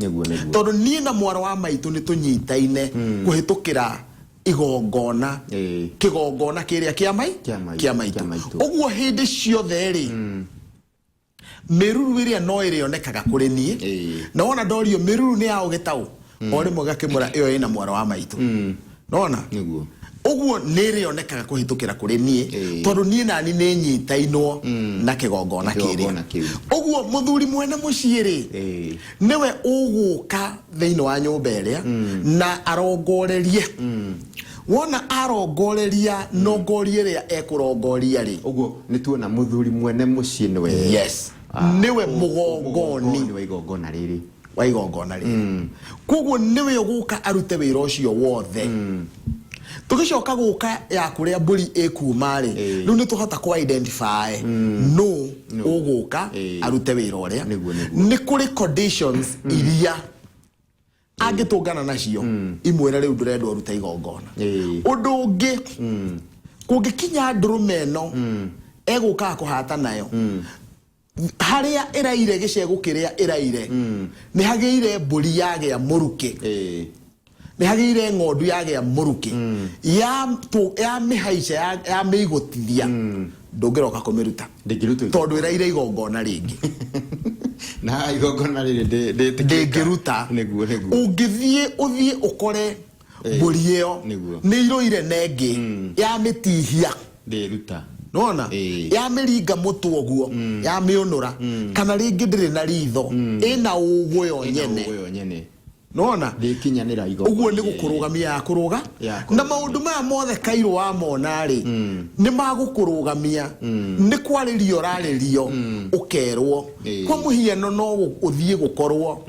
tondũ niĩ na mwarĩ wa maitũ nĩ tũnyitaine kũhĩtũkĩra igongona kĩgongona kĩrĩa kĩa maitũ ũguo hĩndĩ ciothe rĩ mĩruru ĩrĩa no ĩrĩonekaga kũrĩ niĩ na wona ndorio mĩruru nĩ ya ũgĩtaũ o rĩmwe gakĩmũra ĩyo ĩna mwarĩ wa maitũ nona oguo nere onekaga kuhitukira kuri nie tondu nie nani ni nyitainwo na kigongona kiri oguo muthuri mwene muciiri niwe uguka thiino wa nyumba iria na arongorerie wona arongoreria nongorie iria ekurongoria ri oguo nituona muthuri mwene mucii niwe yes niwe mugongoni wa igongona riri koguo niwe uguka arute wira ucio wothe tugicoka guka ya kuria mburi ekuma ri riu ni tuhota ku identify no uguka arute wira uria ni kuri conditions iria agitungana nacio imwira riu ndurenda uruta igongona undu ungi kungikinya ndurumeno eguka kuhata nayo haria iraire gicego kiria iraire ni hageire mburi yage ya muruke ni hageire ng'ondu yage ya muruke ya mihaica ya meigotithia ndungiroka kumiruta tondu iraire igongona ringi na igongona riri ndingiruta ungithie uthie ukore mburi iyo ni iroire nengi ya mitihia ndiruta nona ya miringa mutu oguo ya miunura kana ringi ndiri na ritho ina uguo nyene nona ndikinyanira igo uguo ni gukurugamia ya kuruga na maundu ma mothe Kairo wa mona ri ni magukurugamia ni kwaririo raririo ukerwo kwa muhiano no uthie gukorwo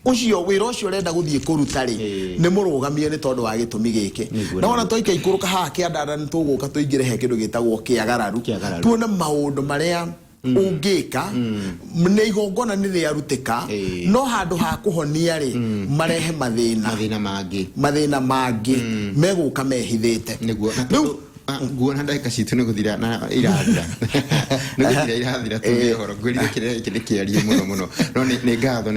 ucio wira ucio renda guthie kuruta ri ni murugamie ni tondu wa gitumi giki na wona toika ikuruka ha kiandara ni tuguka tuingire he kindu gitagwo kiagararu tuone maundu maria ungika ne igongona ni riarutika no handu ha kuhonia ri marehe mathina mangi meguka mehithite niguo nguona ndaka citu ni guthira na irathira irathira tu horo gwirire kire kiarie muno no ni ngatho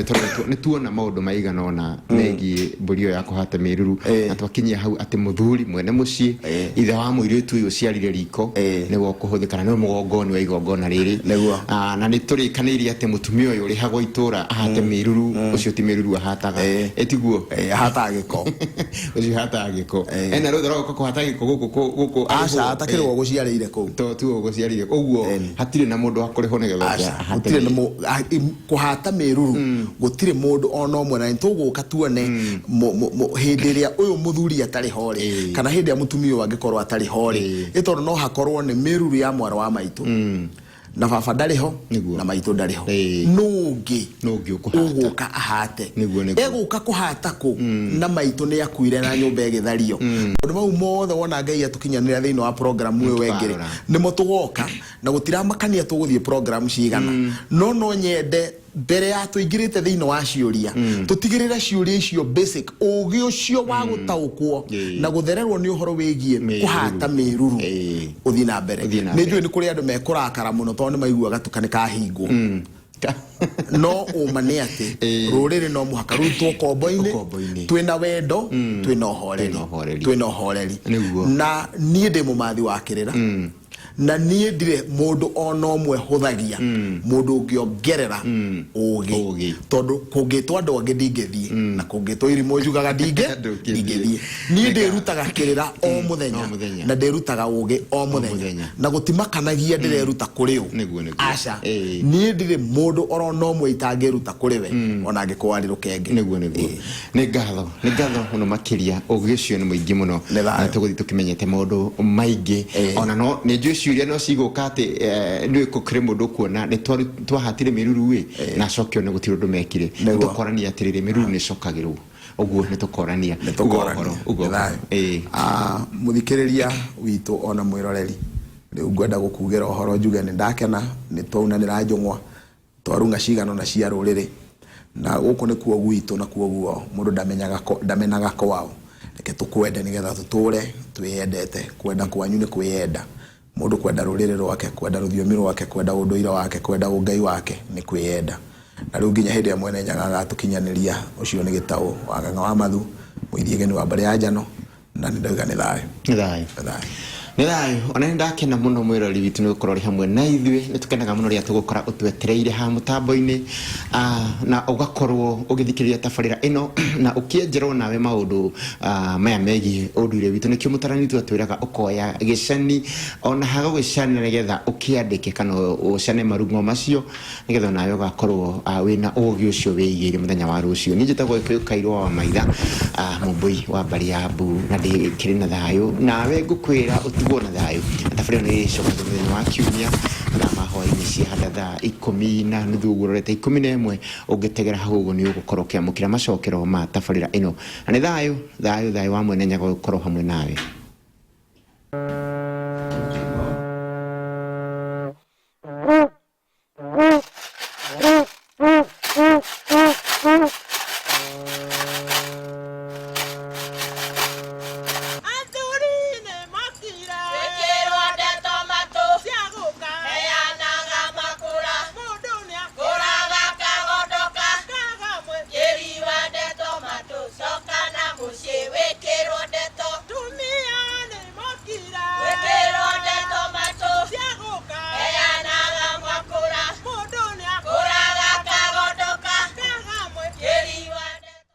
ni tuona maundu maigana ona megi mburio ya kuhata miruru na twakinyia hau ati muthuri mwene mucii ithe wa muiritu uyu ciarire riko ni wo kuhuthikana ni mugongoni wa igongona riri na ni turikanirie ati mutumia uyu ri hago itura ahate miruru ucio ti miruru ahataga etiguo ahata giko ucio ahata giko ena rutho ko kuhata giko guku asa atakirwo guciarire ku to tu guciarire uguo hatire na mundu akuriho negetha hatire na kuhata miruru gutire mundu ona omwe na ntuguka tuone hindi ria uyu muthuri atari hori kana hindi ya mutumia wangikorwo atari hori itondu no hakorwo ni miruru ya mwara wa maitu na baba ndariho na maitu ndariho nungi uguka ahate eguka kuhata ku na maitu ni akuire na nyumba egithario undu mau mothe wona Ngai atukinyanira thiino wa program we wengire nimo tugoka na gutiramakania tuguthie program cigana no nyende mbere ya tuingirite thiino wa ciuria tutigirira ciuria icio basic ugi ucio wa gutaukwo na guthererwo ni uhoro wigie kuhata miruru uthi na mbere ni njui ni kuri andu mekurakara muno tondu maiguaga tukanika hingo no umane ati rurire no muhaka rutwo kombo-ini twina wendo twina uhoreri na nie ndi mumathi wa kirira na nie ndire mundu ona omwe huthagia mundu ungiongerera ugi tondu kungitwa andu angi ndingithie na kungitwa irimo njugaga ndingithie nie ndirutaga kirira o muthenya na ndirutaga ugi o muthenya na gutimakanagia ndireruta kuri u aca nie ndire mundu orona omwe itangiruta kuri we ona angikwari rukenge ni ngatho muno makiria ugi ucio ni muingi muno na tuguthi tukimenyete maundu maingi ona no ni njui ciuria no ciguka ati ni kukire mundu kuona ni twahatire miruru wi na cokio ni gutiro ndu mekire tukorania atirire miruru ni cokagirwo uguo ni tukorania uguo muthikiriria witu ona mwiroreri riu ngwenda gukugira uhoro njuge ni ndakena ni twaunanira njungwa twarunga cigano na cia ruriri na guku ni kuo gwitu na kuo guo mundu ndamenaga kwao reke tukwende nigetha tuture twiyendete kwenda kwanyu ni kwiyenda mundu kwenda ruriri rwake kwenda ruthiomi rwake kwenda unduire wake kwenda ungai wake ni kwiyenda na riu nginya hindi ya mwene nyaga tukinyaniria ucio ni gitau waganga wa mathu muithie geni wa mbere ya njano na ni ndauga ni thayo Nirayo ona ndakena muno mwirori witu ni gukorwo ri hamwe na ithue ni tukenaga muno ria tugukora utwetereire ha mutambo-ini na ugakorwo ugithikiriria tabarira ino na ukienjerwo nawe maundu maya megi unduire witu nikio mutarani tu atwiraga ukoya gicani ona haga gicani nigetha ukiandike kana ucane marungo macio nigetha nawe ugakorwo wina ugi ucio wigire muthenya wa rucio ni njitagwo Kairwo wa Maitha Mumbui wa Bariambu na ndikiri na thayo nawe ngukwira na thayo tabarira ni coka muthenya wa kiumia na mahoya-ini cia hadatha 10 na nuthu gurorete 11 ungitegera hau ni ugukorwo kiamukira macokero ma tabarira ino na ni thayo wa mwene nyago gukorwo hamwe nawe.